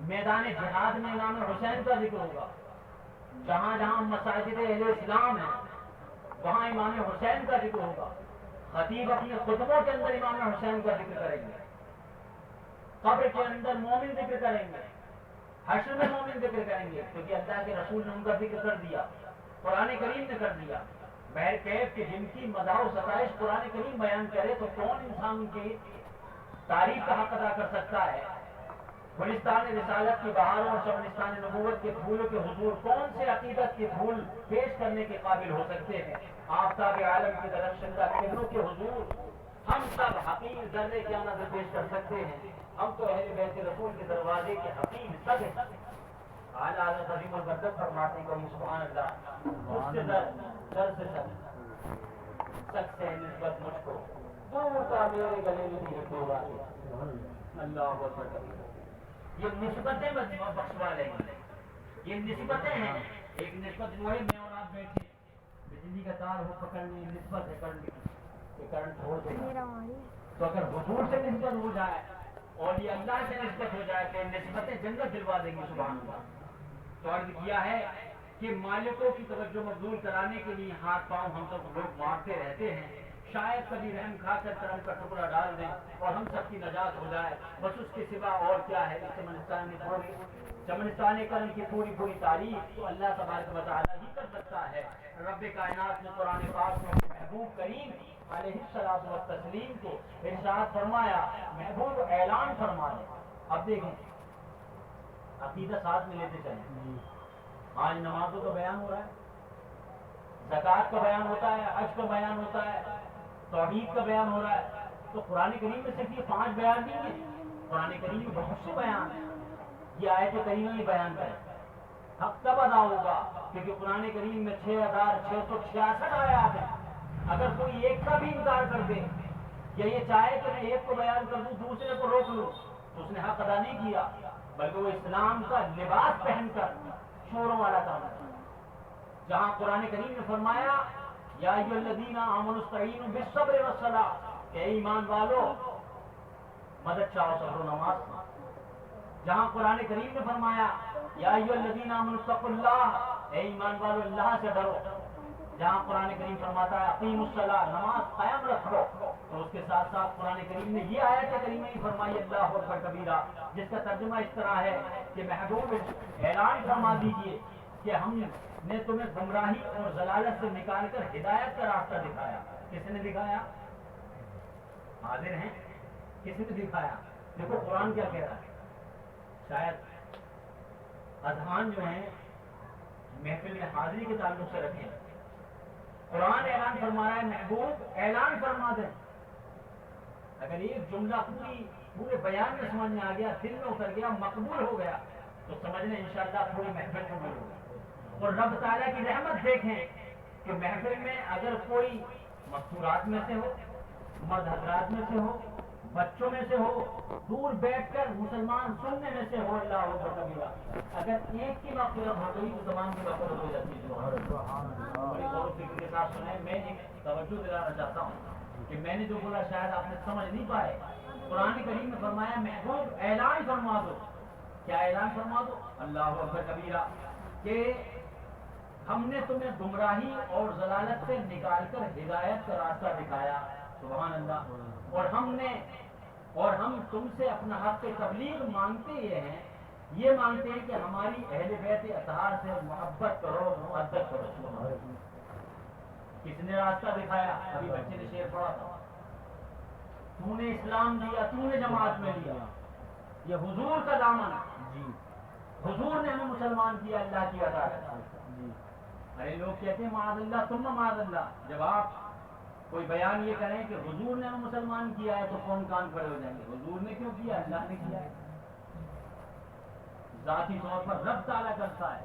میدان جہاد میں امام حسین کا ذکر ہوگا، جہاں جہاں مساجد اہل اسلام ہیں وہاں امام حسین کا ذکر ہوگا، خطیب اپنے خطبوں کے اندر امام حسین کا ذکر کریں گے، قبر کے اندر مومن ذکر کریں گے، حشر میں مومن ذکر کریں گے، کیونکہ اللہ کے رسول نے ان کا ذکر کر دیا، قرآن کریم نے کر دیا۔ بہر کیف کہ جن کی مداح و ستائش قرآن کریم بیان کرے تو کون انسان کی تعریف کا حق ادا کر سکتا ہے؟ گلستان رسالت کی بہاروں اور شبنستان نبوت کے پھولوں کے حضور کون سے عقیدت کے پھول پیش کرنے کے قابل ہو سکتے ہیں؟ آفتاب عالم کی درخشندہ کرنوں کے حضور ہم سب حقیر ذرے کیا نظر پیش کر سکتے ہیں؟ ہم تو اہل بیت رسول کے دروازے کے حقیر سب ہیں۔ اعلیٰ حضرت عظیم البرکت فرماتے ہیں کہ سبحان اللہ، مجھ سے در سے سب سے نسبت مجھ کو دور کا میرے گلے میں بھی دو باتیں اللہ اکبر۔ یہ نسبتیں بخشوا لیں گے، یہ نسبتیں ہیں۔ ایک نسبت وہ ہے میں اور آپ بیٹھے بجلی کا تار ہو پکڑنے، نسبت ہے کرنٹ کی، یہ کرنٹ چھوڑ دے گا۔ تو اگر حضور سے نسبت ہو جائے اور یہ اللہ سے نسبت ہو جائے تو نسبتیں جنت دلوا دیں گے سبحان اللہ۔ تو عرض کیا ہے کہ مالکوں کی توجہ مبذول کرانے کے لیے ہاتھ پاؤں ہم سب لوگ مارتے رہتے ہیں، شاید کبھی رحم کھا کر کرم کا ٹکڑا ڈال دیں اور ہم سب کی نجات ہو جائے، بس اس کے سوا اور کیا ہے۔ چمنستان کرم کی پوری پوری تعریف تو اللہ تبارک و تعالیٰ ہی کر سکتا ہے۔ رب کائنات نے قرآن پاک میں محبوب کریم علیہ الصلوۃ والتسلیم کو ارشاد فرمایا، محبوب اعلان فرما دے۔ اب دیکھیں عقیدہ ساتھ میں لیتے چلیں، آج نمازوں کا بیان ہو رہا ہے، زکوٰۃ کا بیان ہوتا ہے، حج کا بیان ہوتا ہے، توحید کا بیان ہو رہا ہے، تو قرآن کریم میں صرف یہ 5 بیان نہیں ہیں، قرآن کریم میں بہت سے بیان ہیں۔ یہ آیت کریمہ یہ بیان کرے حق تب ادا ہوگا کیونکہ قرآن کریم میں 6666 آیات ہیں۔ اگر کوئی ایک کا بھی انکار کر دے یا یہ چاہے کہ میں ایک کو بیان کر دوں دوسرے کو روک لوں تو اس نے حق ادا نہیں کیا، بلکہ وہ اسلام کا لباس پہن کر شوروں والا کام ہے۔ جہاں قرآن کریم نے فرمایا یا ایھا الذین آمنوا استعینوا بالصبر والصلاۃ، کہ ایمان والو مدد چاہو صبر و نماز سے۔ جہاں قرآن کریم نے فرمایا یا ایھا الذین آمنوا اتقوا اللہ، اے ایمان والو اللہ سے ڈرو۔ جہاں قرآن کریم فرماتا ہے اقیموا الصلاۃ، نماز قائم رکھو، تو اس کے ساتھ ساتھ قرآن کریم نے یہ آیت کریمہ ہی فرمائی اللہ اکبر کبیرہ، جس کا ترجمہ اس طرح ہے کہ محبوب اعلان فرما دیجئے کہ ہم نے تمہیں گمراہی اور ضلالت سے نکال کر ہدایت کا راستہ دکھایا۔ کس نے دکھایا؟ حاضر ہیں، کس نے دکھایا؟ دیکھو قرآن کیا کہہ رہا ہے۔ شاید اذہان جو ہیں محفل میں حاضری کے تعلق سے رکھیں، قرآن اعلان فرما رہا ہے محبوب اعلان فرما دیں۔ اگر ایک جملہ پورے بیان میں سمجھ میں آ گیا، دل میں اتر گیا، مقبول ہو گیا تو سمجھ لیں انشاءاللہ پوری محفل قبول ہوگی۔ اور رب تعالیٰ کی رحمت دیکھیں کہ محفل میں اگر کوئی مستورات میں سے ہو، مرد حضرات میں سے ہو، بچوں میں سے ہو، دور بیٹھ کر مسلمان سننے میں سے ہو، اللہ اکبر کبیرہ، اگر ایک کی مغفرت ہو گئی تو تمام کی مغفرت ہو جاتی ہے۔ بڑی غور و فکر کے ساتھ سنیں، میں ایک توجہ دلانا چاہتا ہوں کہ میں نے جو بولا شاید آپ نے سمجھ نہیں پائے۔ قرآن کریم نے فرمایا محبوب اعلان فرما دو۔ کیا اعلان فرما دو؟ اللہ اکبر کبیرہ، کہ ہم نے تمہیں گمراہی اور ضلالت سے نکال کر ہدایت کا راستہ دکھایا، سبحان اللہ۔ اور ہم تم سے اپنا حق تبلیغ مانگتے یہ مانگتے ہیں کہ ہماری اہل بیت اطہار سے محبت کرو، مؤدب کرو۔ کس نے راستہ دکھایا؟ ابھی بچے نے شعر پڑھا تھا، تو نے اسلام دیا، تو نے جماعت میں لیا، یہ حضور کا دامن، حضور نے ہمیں مسلمان کیا اللہ کی عطا ہے۔ ارے لوگ کہتے ہیں معاذ اللہ ثم معاذ اللہ، جب آپ کوئی بیان یہ کریں کہ حضور نے ہمیں مسلمان کیا ہے تو کون کان کھڑے ہو جائیں گے؟ حضور نے کیوں کیا؟ اللہ نے کیا ہے۔ ذاتی طور پر رب تعالیٰ کرتا ہے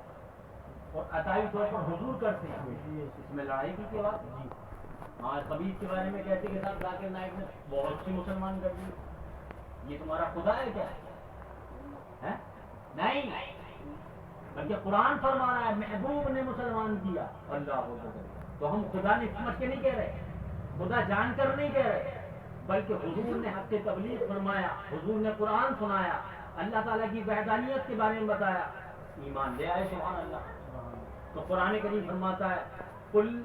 اور عطائی طور پر حضور کرتے ہیں، اس میں لڑائی کی کیا بات؟ ہاں خبیث کے بارے میں کہتے کہ صاحب ذاکر نائک نے بہت سی مسلمان کر دی، یہ تمہارا خدا ہے کیا ہے؟ نہیں، بلکہ قرآن فرما رہا ہے محبوب نے مسلمان کیا، اللہ اکبر۔ تو ہم خدا نے سمجھ کے نہیں کہہ رہے، خدا جان کر نہیں کہہ رہے، بلکہ حضور نے حق تبلیغ فرمایا، حضور نے قرآن سنایا، اللہ تعالیٰ کی وحدانیت کے بارے میں بتایا، ایمان لے آئے، سبحان اللہ۔ تو قرآن کریم فرماتا ہے قل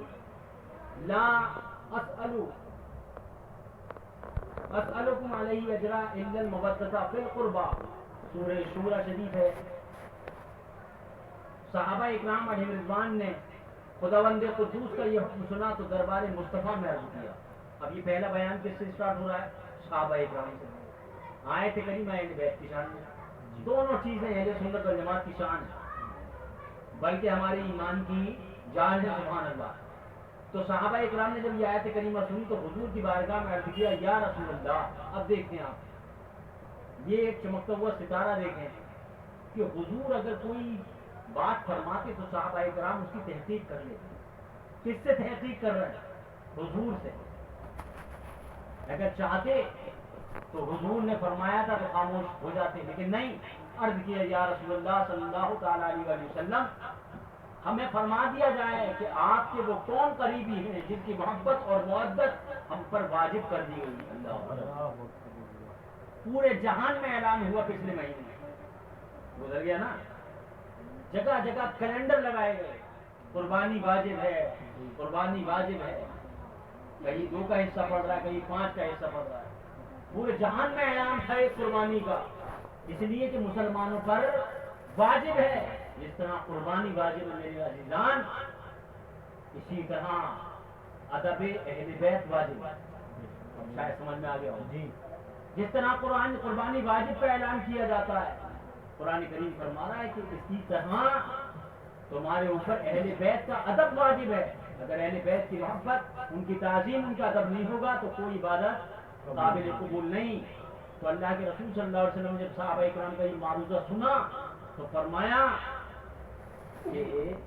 لا اسأل اسألکم علیہ اجرا الا المودۃ فی القربى، سورہ شورى شریف ہے۔ صحابہ اکرام علیہ رضوان نے خداوند قدوس کا یہ حکم سنا تو دربار مصطفیٰ میں عرض کیا۔ اب یہ پہلا بیان کس سے اسٹارٹ ہو رہا ہے؟ صحابہ اکرام سے۔ آیت کریمہ اہل بیت کی شان میں دونوں چیزیں اہل سنت والجماعت کی شان ہے، بلکہ ہمارے ایمان کی جان ہے، سبحان اللہ۔ تو صحابہ اکرام نے جب یہ آیت کریمہ سنی تو حضور کی بارگاہ میں عرض کیا یا رسول اللہ۔ اب دیکھتے ہیں آپ یہ ایک چمکتا ہوا ستارہ دیکھیں کہ حضور اگر کوئی بات فرماتے تو صحابہ اکرام اس کی تحقیق کر لیتے۔ کس سے تحقیق کر رہے ہیں؟ حضور سے۔ اگر چاہتے تو حضور نے فرمایا تھا تو خاموش ہو جاتے، لیکن نہیں، عرض کیا یا رسول اللہ صلی اللہ تعالی علیہ وسلم ہمیں فرما دیا جائے کہ آپ کے وہ کون قریبی ہیں جن کی محبت اور مودت ہم پر واجب کر دی گئی۔ اللہ پورے جہان میں اعلان ہوا پچھلے مہینے گزر گیا نا، جگہ جگہ کیلنڈر لگائے گئے، قربانی واجب ہے، قربانی واجب ہے، کہیں 2 کا حصہ پڑ رہا ہے، کہیں 5 کا حصہ پڑ رہا ہے۔ پورے جہان میں اعلان ہے قربانی کا، اس لیے کہ مسلمانوں پر واجب ہے۔ جس طرح قربانی واجب ہے میرے عزیزان، اسی طرح ادب اہل بیت واجب ہے۔ شاید سمجھ میں آ گیا ہو جی۔ جس طرح قربانی واجب کا اعلان کیا جاتا ہے، قرآن کریم فرما رہا ہے کہ اسی طرح تمہارے اوپر اہل بیت کا ادب واجب ہے۔ اگر اہل بیت کی محبت، ان کی تعظیم، ان کا ادب نہیں ہوگا تو کوئی عبادت قابل قبول نہیں۔ تو اللہ کے رسول صلی اللہ علیہ وسلم نے جب صحابہ اکرام کا یہ معروضہ سنا تو فرمایا کہ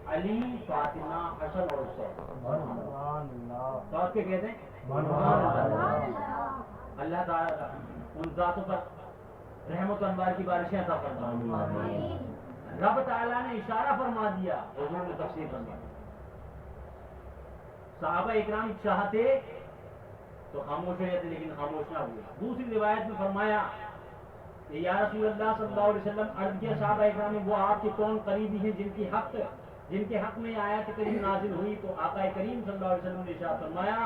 علی، فاطمہ، حسن اور حسین، تو آپ کے کہتے ہیں اللہ تعالیٰ ان ذاتوں پر رحمت و انوار کی بارشیں عطا فرمائے۔ رب تعالیٰ نے اشارہ فرما دیا، حضور نے تفسیر فرما دی۔ صحابہ اکرام چاہتے تو خاموش ہو جاتے، لیکن خاموش نہ ہوئے۔ دوسری روایت میں فرمایا کہ یا رسول اللہ صلی اللہ علیہ وسلم، عرض کیا صحابہ اکرام نے وہ آپ کے کون قریبی ہیں جن کے حق میں آیت کریم نازل ہوئی؟ تو آقا کریم صلی اللہ علیہ وسلم نے ارشاد فرمایا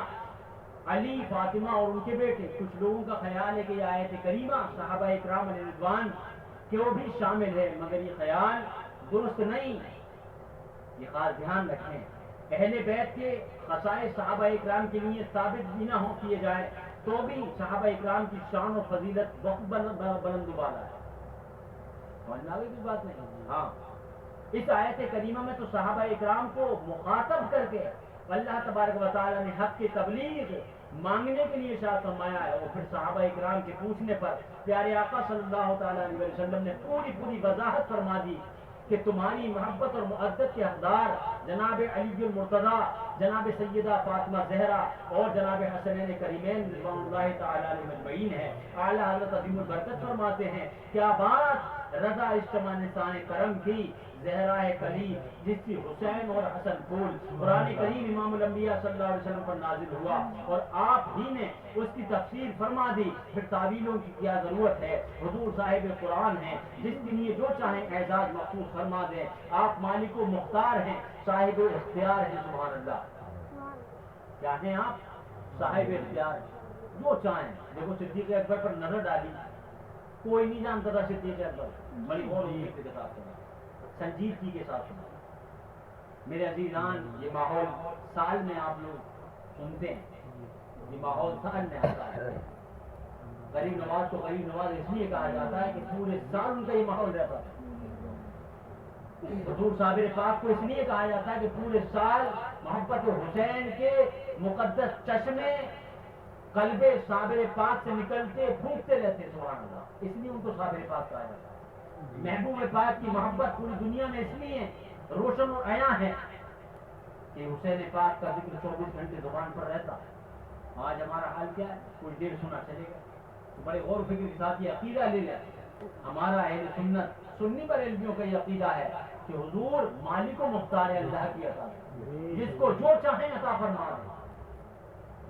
علی، فاطمہ اور ان کے بیٹے۔ کچھ لوگوں کا خیال ہے کہ یہ آیت کریمہ صحابہ اکرام علیہ رضوان کیوں بھی شامل ہے، مگر یہ خیال درست نہیں۔ یہ خاص دھیان رکھیں، اہل بیت کے خصائص صحابہ اکرام کے لیے ثابت بھی نہ ہو کیے جائے تو بھی صحابہ اکرام کی شان و فضیلت بہت بلند و بالا ہے۔ سمجھ میں آ گئی کوئی بات نہیں؟ ہاں، اس آیت کریمہ میں تو صحابہ اکرام کو مخاطب کر کے اللہ تبارک و تعالیٰ نے حق کی تبلیغ مانگنے کے لیے ارشاد فرمایا ہے، اور پھر صحابہ اکرام کے پوچھنے پر پیارے آقا صلی اللہ تعالیٰ علیہ وسلم نے پوری وضاحت فرما دی کہ تمہاری محبت اور مودت کے حقدار جناب علی المرتضیٰ، جناب سیدہ فاطمہ زہرا اور جناب حسنین کریمین رضوان اللہ تعالیٰ علیہ مجمعین ہے۔ اعلیٰ حضرت عظیم البرکت فرماتے ہیں کیا بات رضا اجتماع نسان کرم کی، زہرا کلی جس کی حسین اور حسن پھول۔ قرآن کریم امام الانبیاء صلی اللہ علیہ وسلم پر نازل ہوا اور آپ ہی نے اس کی تفسیر فرما دی، پھر تعویلوں کی کیا ضرورت ہے؟ حضور صاحب قرآن ہیں، جس کے لیے جو چاہیں اعزاز مخصوص فرما دیں۔ آپ مالک و مختار ہیں، صاحب اختیار ہیں، سبحان اللہ۔ کیا ہیں آپ؟ صاحب اختیار ہیں، جو چاہیں۔ دیکھو صدیق اکبر پر نظر ڈالی، کوئی نہیں جانتا تھا صدیق اکبر، بڑی غور کے ساتھ سنا، سنجیدگی کے ساتھ سنا۔ میرے عزیزان، یہ ماحول سال میں آپ لوگ سنتے ہیں، یہ ماحول سال میں آتا ہے۔ غریب نواز تو غریب نواز اس لیے کہا جاتا ہے کہ پورے سال ان کا یہ ماحول رہتا ہے۔ حضور صابر پاک کو اس لیے کہا جاتا ہے کہ پورے سال محبت حسین کے مقدس چشمے قلب صابر پاک سے نکلتے پھونکتے رہتے، سبحان اللہ، اس لیے ان کو صابر پاک کہا جاتا ہے۔ محبوب پاک کی محبت پوری دنیا میں اس لیے روشن اور عیاں ہے کہ حسین پاک کا ذکر 24 گھنٹے زبان پر رہتا ہے۔ آج ہمارا حال کیا ہے؟ کچھ دیر سنا چلے گا تو بڑے غور و فکر کے ساتھ یہ عقیدہ لے لیں۔ ہمارا اہل سنت سنی بریلویوں کا یہ عقیدہ ہے کہ حضور مالک و مختار اللہ کی عطا ہے، جس کو جو چاہیں عطا فرما دیں۔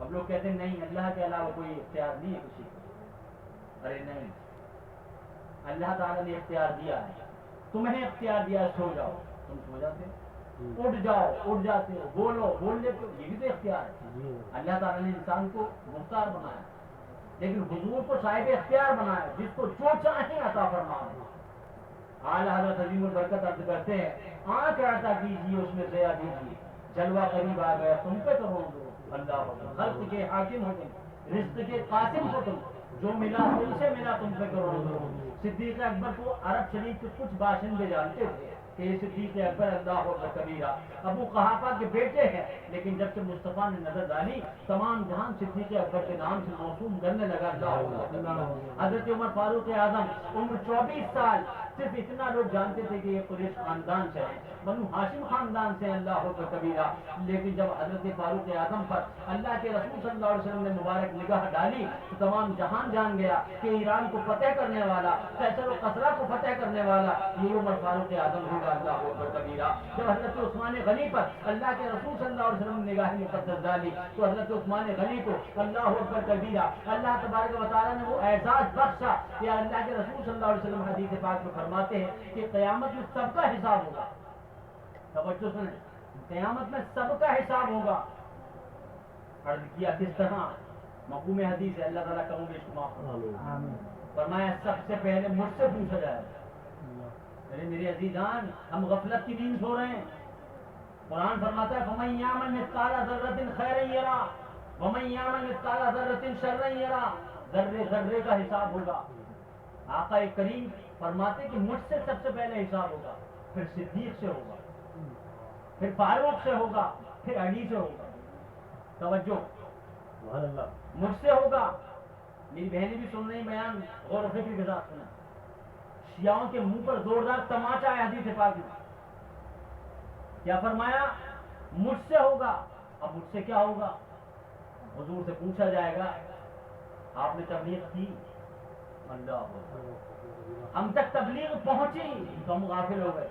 اب لوگ کہتے ہیں نہیں، اللہ کے علاوہ کوئی اختیار نہیں ہے کسی کو۔ ارے نہیں، اللہ تعالیٰ نے اختیار دیا ہے، تمہیں اختیار دیا ہے، سو جاؤ، تم سو جاتے ہو، اٹھ جاؤ، اٹھ جاتے ہو، بولو، بول لیتے ہو، یہ بھی تو اختیار ہے۔ اللہ تعالیٰ نے انسان کو مختار بنایا، لیکن حضور کو صاحب اختیار بنایا، جس کو جو چاہیں عطا فرمائے۔ اعلیٰ حضرت عظیم البرکت عرض کرتے ہیں آنکھ عطا کیجیے اس میں ضیا دیجیے، جلوہ قریب آ گیا تم پہ کرو اللہ حکم، خلق کے حاکم ہو تم، رزق کے قاسم ہو تم، جو ملا دل سے ملا تم پہ کرو۔ صدیق اکبر کو عرب شریف کے کچھ باشندے جانتے تھے کہ یہ صدیق اکبر اللہ اکبر کبیرہ ابو قحافہ کے بیٹے ہیں، لیکن جب سے مصطفیٰ نے نظر ڈالی تمام جہان صدیق اکبر کے نام سے موسوم کرنے لگا اللہ اکبر۔ حضرت عمر فاروق اعظم عمر 24 سال، صرف اتنا لوگ جانتے تھے کہ یہ قریش خاندان سے ہے، بنو ہاشم خاندان سے اللہ اکبر کبیرہ، لیکن جب حضرت فاروق اعظم پر اللہ کے رسول صلی اللہ علیہ وسلم نے مبارک نگاہ ڈالی تو تمام جہان جان گیا کہ ایران کو فتح کرنے والا، قیصر و قصرہ کو فتح کرنے والا یہ عمر فاروق اعظم ہوگا اللہ اکبر کبیرہ۔ جب حضرت عثمان غنی پر اللہ کے رسول صلی اللہ علیہ وسلم نے نگاہ مقدس ڈالی تو حضرت عثمان غنی کو اللہ اکبر کبیرہ اللہ تبارک و تعالیٰ نے وہ اعزاز بخشا کہ اللہ کے رسول صلی اللہ علیہ وسلم حدیث پاک میں فرماتے ہیں کہ قیامت میں سب کا حساب ہوگا، توجہ سنیں، قیامت میں سب کا حساب ہوگا۔ عرض کیا کس طرح؟ مفہوم حدیث ہے، اللہ تعالیٰ کروں گے اس کو معاف فرمائے۔ فرمایا سب سے پہلے مجھ سے پوچھا جائے گا۔ میرے عزیزان ہم غفلت کی نیند سو رہے ہیں، قرآن فرماتا ہے فَمَن يَعْمَلْ مِثْقَالَ ذَرَّةٍ خَيْرًا يَرَهُ وَمَن يَعْمَلْ مِثْقَالَ ذَرَّةٍ شَرًّا يَرَهُ، ذرے ذرے کا حساب ہوگا۔ آقا کریم فرماتے کہ مجھ سے سب سے پہلے حساب ہوگا، پھر صدیق سے ہوگا، پھر فاروق سے ہوگا، پھر علی سے ہوگا۔ توجہ، مجھ سے ہوگا۔ میری بہنیں بھی سن رہی بیان، غور و فکر کے ساتھ سنا۔ شیعوں کے منہ پر زوردار تماچا ہے حدیث پاک میں، کیا فرمایا؟ مجھ سے ہوگا۔ اب مجھ سے کیا ہوگا؟ حضور سے پوچھا جائے گا آپ نے تبلیغ کی؟ اللہ، ہم تک تبلیغ پہنچی تو ہم غافل ہو گئے،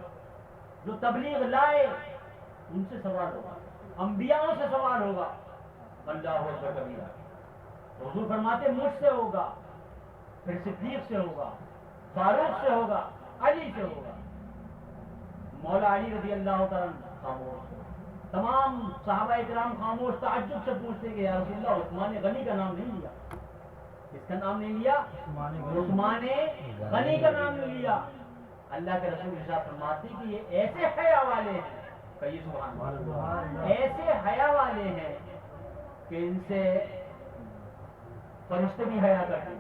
جو تبلیغ لائے ان سے سوال ہوگا، انبیاءوں سے سوال ہوگا۔ اللہ اکبر کبیرہ۔ حضور فرماتے مجھ سے ہوگا، پھر صدیق سے ہوگا، فاروق سے ہوگا، علی سے ہوگا۔ مولا علی رضی اللہ تعالیٰ خاموش، تمام صحابہ کرام خاموش، تعجب سے پوچھتے کہ یا رسول اللہ عثمان غنی کا نام نہیں لیا، کس کا نام نہیں لیا؟ عثمان غنی کا نام نہیں لیا۔ اللہ کے رسول ارشاد فرماتے کہ یہ ایسے حیا والے ہیں، کہیے سبحان اللہ، ایسے حیا والے ہیں کہ ان سے فرشتے بھی حیا کرتے ہیں۔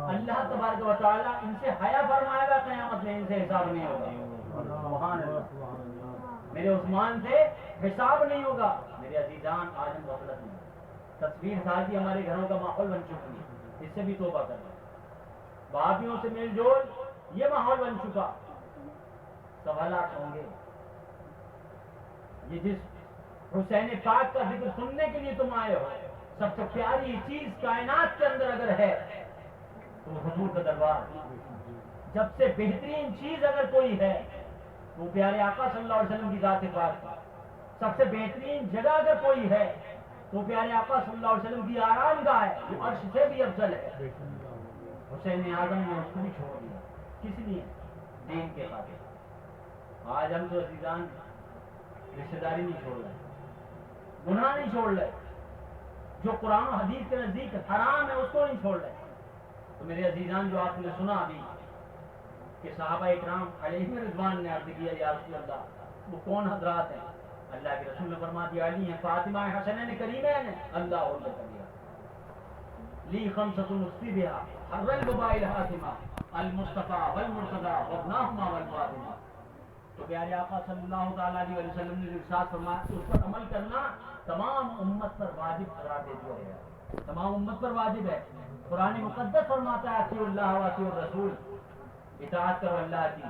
اللہ تبارک و تعالیٰ ان سے حیا فرمائے گا قیامت میں، ان سے حساب نہیں ہوگا۔ سبحان اللہ، میرے عثمان سے حساب نہیں ہوگا۔ میرے عزیزان آج ہم غفلت نہیں، تصویر سازی ہمارے گھروں کا ماحول بن چکی ہے، اس سے بھی توبہ کرنا، بھائیوں سے میل جول یہ ماحول بن چکا۔ سوالات ہوں گے، یہ جس حسین پاک کا ذکر سننے کے لیے تم آئے ہو، سب سے پیاری چیز کائنات کے اندر اگر ہے تو حضور کا دربار، جب سے بہترین چیز اگر کوئی ہے وہ پیارے آقا صلی اللہ علیہ وسلم کی ذات پاک، سب سے بہترین جگہ اگر کوئی ہے تو پیارے آقا صلی اللہ علیہ وسلم کی آرام گاہ ہے، جو عرش سے بھی افضل ہے۔ حسین اعظم نے اس کو بھی چھوڑ دیا، کس لیے؟ دین کے خاطر۔ آج ہم تو عزیزان رشتہ داری نہیں چھوڑ رہے، گناہ نہیں چھوڑ رہے، جو قرآن و حدیث کے نزدیک حرام ہے اس کو نہیں چھوڑ رہے۔ تو میرے عزیزان جو آپ نے سنا ابھی کہ صحابہ اکرام علیہ رضوان نے عرض کیا یا رسول اللہ وہ کون حضرات ہیں؟ اللہ کے رسول نے فرما دیا علی ہیں، فاطمہ ہیں، حسنین کریمین ہیں۔ اللہ اکبر کبیرہ۔ لی خمسۃ نفسی بہا حر الوباء الحاتمہ المصطفیٰ والمرتضیٰ وابناہما والفاطمہ۔ تو پیارے آقا صلی اللہ تعالیٰ علیہ وسلم نے ارشاد فرمایا اس پر عمل کرنا تمام امت پر واجب قرار دے دیا ہے، تمام امت پر واجب ہے۔ قرآن مقدس فرماتا ہے اطیعوا اللہ واطیعوا الرسول، اطاعت کرو اللہ کی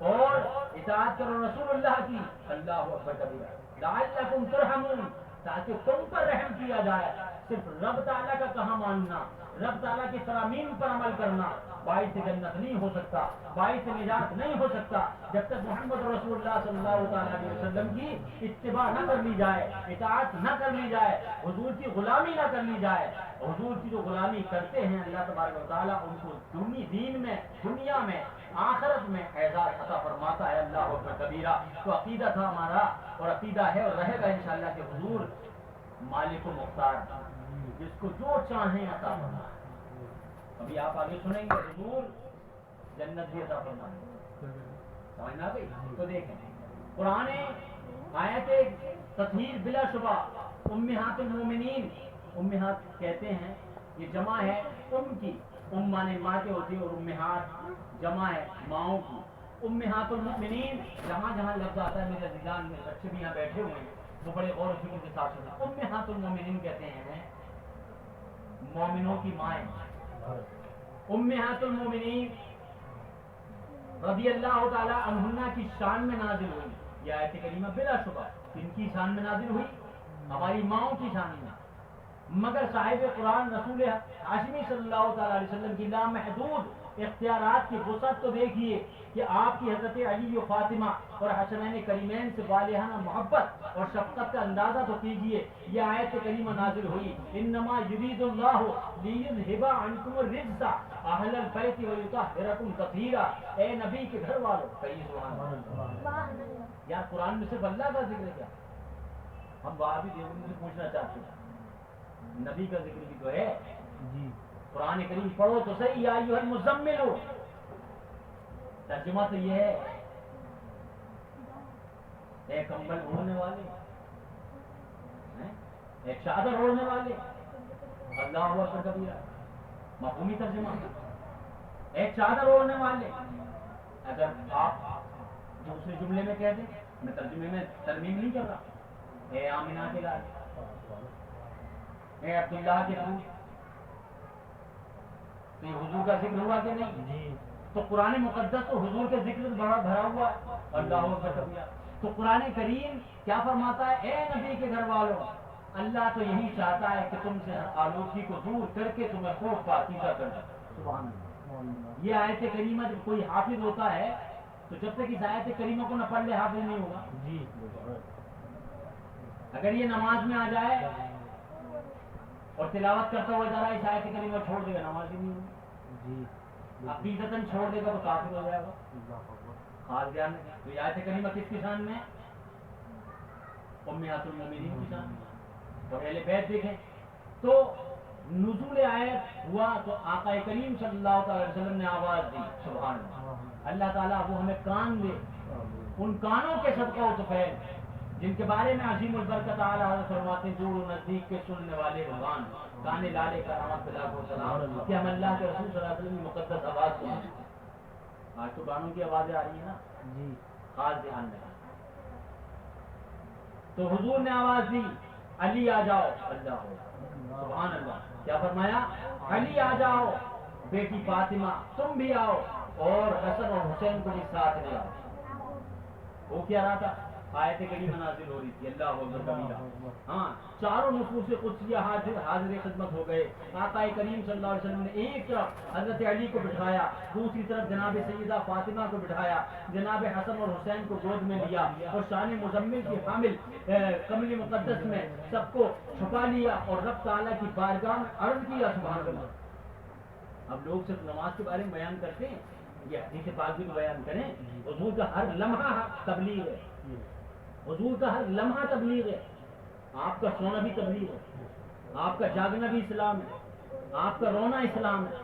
اور اطاعت کرو رسول اللہ کی۔ اللہ اکبر کبیرہ۔ لعلکم ترحمون، تاکہ تم پر رحم کیا جائے۔ صرف رب تعالیٰ کا کہاں ماننا، رب تعالیٰ کی فرامین پر عمل کرنا باعث جنت نہیں ہو سکتا، باعث نجات نہیں ہو سکتا جب تک محمد رسول اللہ صلی اللہ تعالیٰ علیہ وسلم کی اتباع نہ کر لی جائے، اطاعت نہ کر لی جائے، حضور کی غلامی نہ کر لی جائے۔ حضور کی جو غلامی کرتے ہیں اللہ تبارک و تعالیٰ ان کو دین میں، دنیا میں، آخرت میں اعزاز عطا فرماتا ہے۔ اللہ اکبر کبیرہ۔ تو عقیدہ تھا ہمارا اور عقیدہ ہے اور رہے گا انشاءاللہ کہ حضور مالک و مختار، جس کو جو چاہیں عطا فرمائے، ابھی آپ آگے سنیں گے حضور جنت بھی عطا فرمائیں گے. سمجھ نہ گئی؟ تو دیکھیں قرآن آیت تطہیر بلا شبہ امہات المومنین، امہات کہتے ہیں یہ جمع ہے کی، مانے ماں کے ہوتی ہے، اور امہات جمع ہے ماؤں کی. امہات المؤمنین جہاں جہاں لفظ آتا ہے میرے عزیزان میں بچے بھی یہاں بیٹھے ہوئے ہیں وہ بڑے غور و فکر کے ساتھ سنیں. امہات المؤمنین کہتے ہیں مومنوں کی مائیں. امہات المؤمنین رضی اللہ تعالی عنہا کی شان میں نازل ہوئی یہ آیت کریمہ بلا شبہ. کن کی شان میں نازل ہوئی؟ ہماری ماؤں کی شان میں. مگر صاحب قرآن رسول ہاشمی صلی اللہ تعالی علیہ وسلم کی لامحدود اختیارات کی وسعت تو دیکھیے کہ آپ کی حضرت علی و فاطمہ اور حسنین کریمین سے والہانہ محبت اور شفقت کا اندازہ تو کیجیے. یہ آیت کریمہ نازل ہوئی انما یرید اللہ لیذھب عنکم الرجس اہل البیت ویطہرکم تطہیرا. اے نبی کے گھر والوں، کہیے سبحان اللہ. یار قرآن میں صرف اللہ کا ذکر ہے کیا؟ ہم وہابی دیوبندی سے پوچھنا چاہتے ہیں، نبی کا ذکر بھی تو ہے جی. قرآن کریم پڑھو تو صحیح، یا ایھا المزمل، ترجمہ تو یہ ہے ایک کمبل اوڑھنے والے، ایک چادر اوڑھنے والے. اللہ اکبر کبیرہ مفہومی ترجمہ، ایک چادر اوڑھنے والے. اگر آپ دوسرے جملے میں کہہ دیں، میں ترجمے میں ترمیم نہیں کر رہا، اے آمنہ کے لال، اے عبداللہ کے پوت، تو یہ حضور کا ذکر ہوا کہ نہیں؟ تو قرآن مقدس تو حضور کے ذکر سے بھرا ہوا ہے. اللہ اکبر کبیرہ. تو قرآن کریم کیا فرماتا ہے؟ اے نبی کے گھر والوں، اللہ تو یہی چاہتا ہے کہ تم سے آلودگی کو دور کر کے تمہیں خوب پاکیزہ کر دے. سبحان اللہ. یہ آیت کریمہ جب کوئی حافظ ہوتا ہے تو جب تک اس آیت کریمہ کو نہ پڑھ لے حافظ نہیں ہوگا. جی اگر یہ نماز میں آ جائے اور تلاوت کرتا ہوا جا رہا ہے اس آیت کریمہ چھوڑ دے گا، نماز ہی نہیں ہوگی. عقیدتاً چھوڑ دے گا تو کافر ہو جائے گا. خاص دھیان میں تو یہ آیت کریمہ کس کی شان میں؟ امہات المومنین کی شان میں. اور اہل بیت دیکھیں تو نزول آیت ہوا تو آقا کریم صلی اللہ تعالی وسلم نے آواز دی. سبحان اللہ. اللہ تعالیٰ وہ ہمیں کان دے، ان کانوں کے صدقہ و طفیل جن کے بارے میں عظیم البرکت اعلیٰ حضرت فرماتے ہیں دور و نزدیک کے سننے والے رضوان کان لالے کرامت بلاک و سلام کہ ہم اللہ کے رسول صلی اللہ علیہ وسلم کی مقدس آواز سنیں. آج تو گانوں کی آوازیں آ رہی ہیں نا جی، خاص دھیان رکھیں. تو حضور نے آواز دی علی آ جاؤ. اللہ سبحان اللہ. کیا فرمایا؟ علی آ جاؤ، بیٹی فاطمہ تم بھی آؤ، اور حسن اور حسین کو بھی ساتھ لے آؤ. وہ کیا رہا تھا؟ آیت کریمہ نازل ہو رہی تھی. اللہ اکبر کبیرہ. ہاں چاروں نفوس قدسیہ حاضر خدمت ہو گئے. آقا کریم صلی اللہ علیہ وسلم نے ایک طرف حضرت علی کو بٹھایا، دوسری طرف جناب سیدہ فاطمہ کو بٹھایا، جناب حسن اور حسین کو گود میں لیا اور شان مزمل کی حامل کمل مقدس میں سب کو چھپا لیا اور رب تعالیٰ کی بارگاہ میں عرض کیا. سبحان اللہ. اب لوگ صرف نماز کے بارے میں بیان کرتے ہیں، یہ حدیث پاک بھی بیان کریں. حضور کا ہر لمحہ تبلیغ ہے، حضور کا ہر لمحہ تبلیغ ہے. آپ کا سونا بھی تبلیغ ہے، آپ کا جاگنا بھی اسلام ہے، آپ کا رونا اسلام ہے،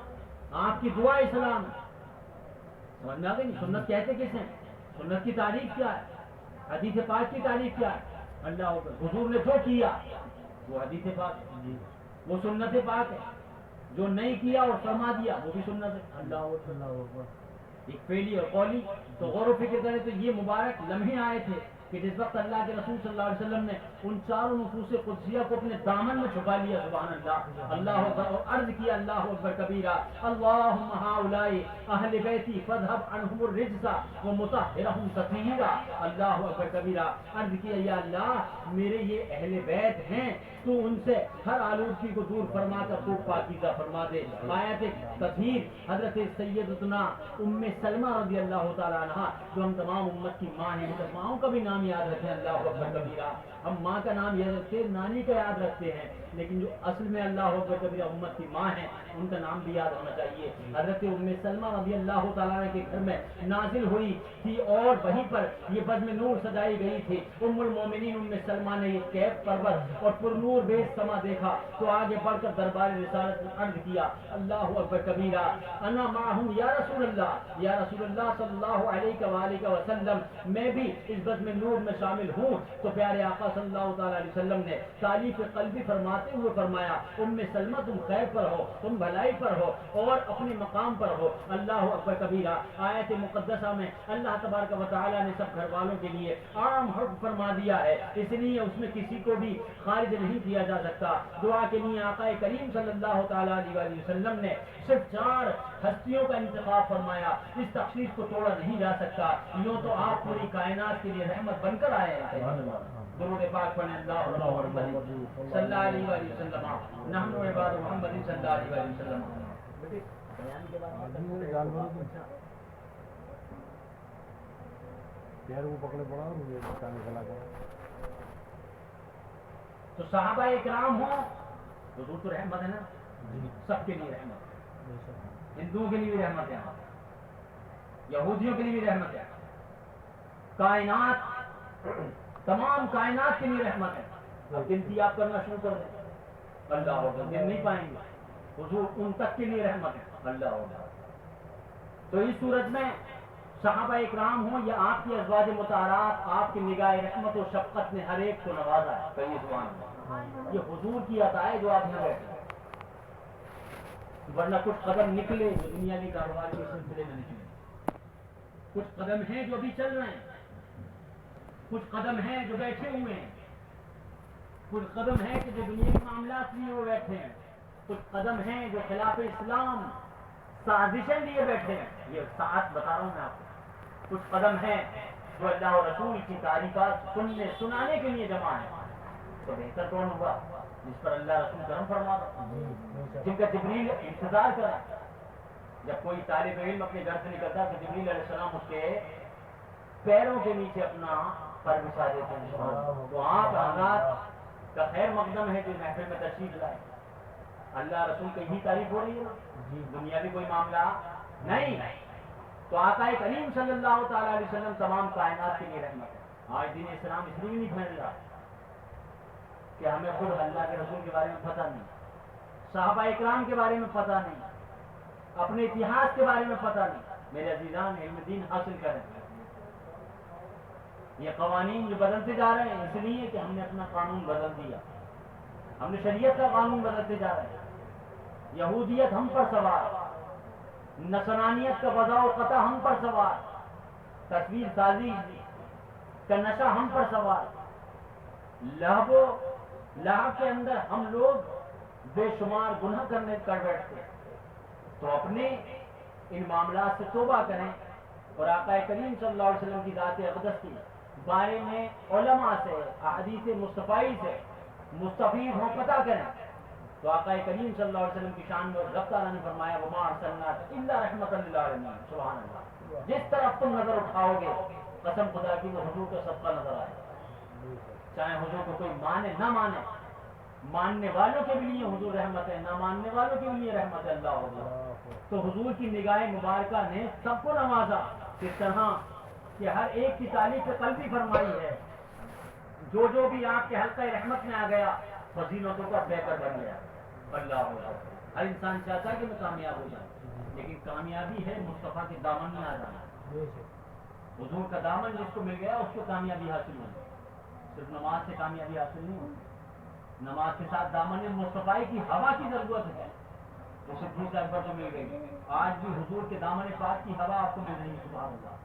آپ کی دعا اسلام ہے. سمجھ میں آ گئی؟ سنت کہتے کس ہیں؟ سنت کی تعریف کیا ہے؟ حدیث پاک کی تعریف کیا ہے؟ اللہ اکبر. حضور نے جو کیا وہ حدیث پاک ہے، وہ سنت پاک ہے. جو نہیں کیا اور فرما دیا وہ بھی سنت ہے. اللہ اکبر. ایک فعلی اور قولی. تو غور و فکر کریں تو یہ مبارک لمحے آئے تھے کہ جس وقت اللہ کے رسول صلی اللہ علیہ وسلم نے ان چاروں نفوس قدسیہ کو اپنے دامن میں چھپا لیا. سبحان اللہ. اللہ اکبر. اور عرض کیا اللہ اکبر کبیرہ اللہم ہؤلاء اہل بیتی فاذھب عنہم الرجس ومطہرہم تطہیرا. اللہ اکبر کبیرہ. عرض کیا یا اللہ میرے یہ اہل بیت ہیں، تو ان سے ہر آلودگی کو دور فرما کر خوب پاکیزہ فرما دے. آیت تطہیر حضرت سیدتنا ام سلمہ رضی اللہ تعالی عنہا جو ہم تمام امت کی ماں ہیں، ماؤں کا بھی نام یاد رکھیں. اللہ اکبر کبیرہ. ہم ماں کا نام یاد رکھتے ہیں، نانی کا یاد رکھتے ہیں. لیکن جو اصل میں اللہ اکبر کبیرہ امت کی ماں ہیں ان کا نام بھی یاد ہونا چاہیے. حضرت ام سلمہ رضی اللہ تعالیٰ عنہ کے گھر میں نازل ہوئی تھی اور وہیں پر یہ بزم نور سجائی گئی تھی. ام المومنین ام سلمہ نے یہ کیف پرور اور پر نور بیش سما دیکھا تو آگے بڑھ کر دربار رسالت میں عرض کیا اللہ اکبر کبیرہ انا معہم یا رسول اللہ صلی اللہ علیہ وآلہ وسلم میں بھی اس بزم نور میں شامل ہوں. تو پیارے آقا صلی اللہ تعالیٰ علیہ وسلم نے تعلیف قلبی فرماتے ہوئے فرمایا ام سلمہ تم خیر پر ہو, تم بھلائی پر ہو اور اپنے مقام پر ہو. اللہ اکبر کبیرہ. آیت مقدسہ میں اللہ تبارک و تعالیٰ نے سب گھر والوں کے لیے عام حکم فرما دیا ہے, اس لیے اس میں کسی کو بھی خارج نہیں کیا جا سکتا. دعا کے لیے آقا کریم صلی اللہ تعالیٰ علیہ وسلم نے صرف 4 ہستیوں کا انتخاب فرمایا. اس تخصیص کو توڑا نہیں جا سکتا. یوں تو آپ پوری کائنات کے لیے رحمت بن کر آئے ہیں. درود پاک پڑھیں اللہ محمد صلی اللہ علیہ وسلم. نحن عباد محمد صلی اللہ علیہ وسلم. تو صحابہ اکرام ہوں حضور تو رحمت ہے نا, سب کے لیے رحمت ہے. ہندوؤں کے لیے بھی رحمت ہے, یہودیوں کے لیے بھی رحمت ہے, کائنات تمام کائنات کے لیے رحمت ہے. اب گنتی آپ کرنا شروع کر دیں اللہ ہوگا, دن نہیں پائیں گے. حضور ان تک کے لیے رحمت ہے اللہ ہوگا. تو اس صورت میں صحابہ اکرام ہوں یا آپ کی ازواج مطہرات, آپ کی نگاہ رحمت و شفقت نے ہر ایک کو نوازا ہے. کئی سبحان اللہ. یہ حضور کی عطا ہے جو آپ یہاں بیٹھے, ورنہ کچھ قدم نکلے جو دنیاوی کاروبار کے سلسلے میں نکلے, کچھ قدم ہیں جو بھی چل رہے ہیں, کچھ قدم ہیں جو بیٹھے ہوئے ہیں, کچھ قدم ہیں کہ جو دنیا کے معاملات لیے وہ بیٹھے ہیں, کچھ قدم ہیں جو خلاف اسلام سازشیں لیے بیٹھے ہیں. یہ ساتھ بتا رہا ہوں میں آپ کو. کچھ قدم ہیں جو اللہ اور رسول کی تعریفات سنانے کے لیے جمع ہے. تو بہتر کون ہوگا جس پر اللہ رسول کرم فرما رہا, جن کا جبریل انتظار کرا. جب کوئی طالب علم اپنے گھر سے نکلتا تو جبریل علیہ السلام اس کے پیروں کے نیچے اپنا پر بچھا دیتے ہیں. تو آپ حضرات کا خیر مقدم ہے جو محفل میں تشریف لائے. اللہ رسول کی یہی تعریف ہو رہی ہے نا, دنیا بھی کوئی معاملہ نہیں. تو آقا کریم صلی اللہ تعالیٰ علیہ وسلم تمام کائنات کے لیے رحمت ہے. آج دین اسلام اس لیے نہیں پھیل رہا کہ ہمیں خود اللہ کے رسول کے بارے میں پتہ نہیں, صحابہ اکرام کے بارے میں پتہ نہیں, اپنے اتہاس کے بارے میں پتہ نہیں. میرے عزیزان علم دین حاصل کریں. یہ قوانین جو بدلتے جا رہے ہیں اس لیے کہ ہم نے اپنا قانون بدل دیا, ہم نے شریعت کا قانون بدلتے جا رہے ہیں. یہودیت ہم پر سوار, نصرانیت کا وضع و قطع ہم پر سوار, تصویر سازی کا نشہ ہم پر سوار, لہو کے اندر ہم لوگ بے شمار گناہ کر بیٹھتے. تو اپنے ان معاملات سے توبہ کریں اور آقا کریم صلی اللہ علیہ وسلم کی ذات اقدس کے بارے میں علماء سے, احادیث مصطفی سے مستفید ہوں, پتہ کریں. تو آقا کریم صلی اللہ علیہ وسلم کی شان میں رب تعالیٰ نے فرمایا وما ارسلناک الا رحمۃ للعالمین. سبحان اللہ. جس طرف تم نظر اٹھاؤ گے قسم خدا کی وہ حضور کا صدقہ نظر آئے. چاہے حضور کو کوئی مانے نہ مانے, ماننے والوں کے بھی لیے حضور رحمت ہے, نہ ماننے والوں کے لیے رحمت ہے اللہ ہوگا. تو حضور کی نگاہ مبارکہ نے سب کو نوازا اس طرح کہ ہر ایک کی تعریف قلبی فرمائی ہے. جو بھی آپ کے حلقہ رحمت میں آ گیا فضیلتوں کا بہتر بن گیا. اللہ ہوگا. ہر انسان چاہتا ہے کہ میں کامیاب ہو جاؤں, لیکن کامیابی ہے مصطفیٰ کے دامن میں آ جانا. حضور کا دامن جس کو مل گیا اس کو کامیابی حاصل ہوئی. صرف نماز سے کامیابی حاصل نہیں ہوئی, نماز کے ساتھ دامن مصطفیٰ کی ہوا کی ضرورت ہے. تو صدیق اکبر کو مل گئی, آج بھی حضور کے دامن پاک کی ہوا آپ کو مل رہی ہے. سبحان اللہ.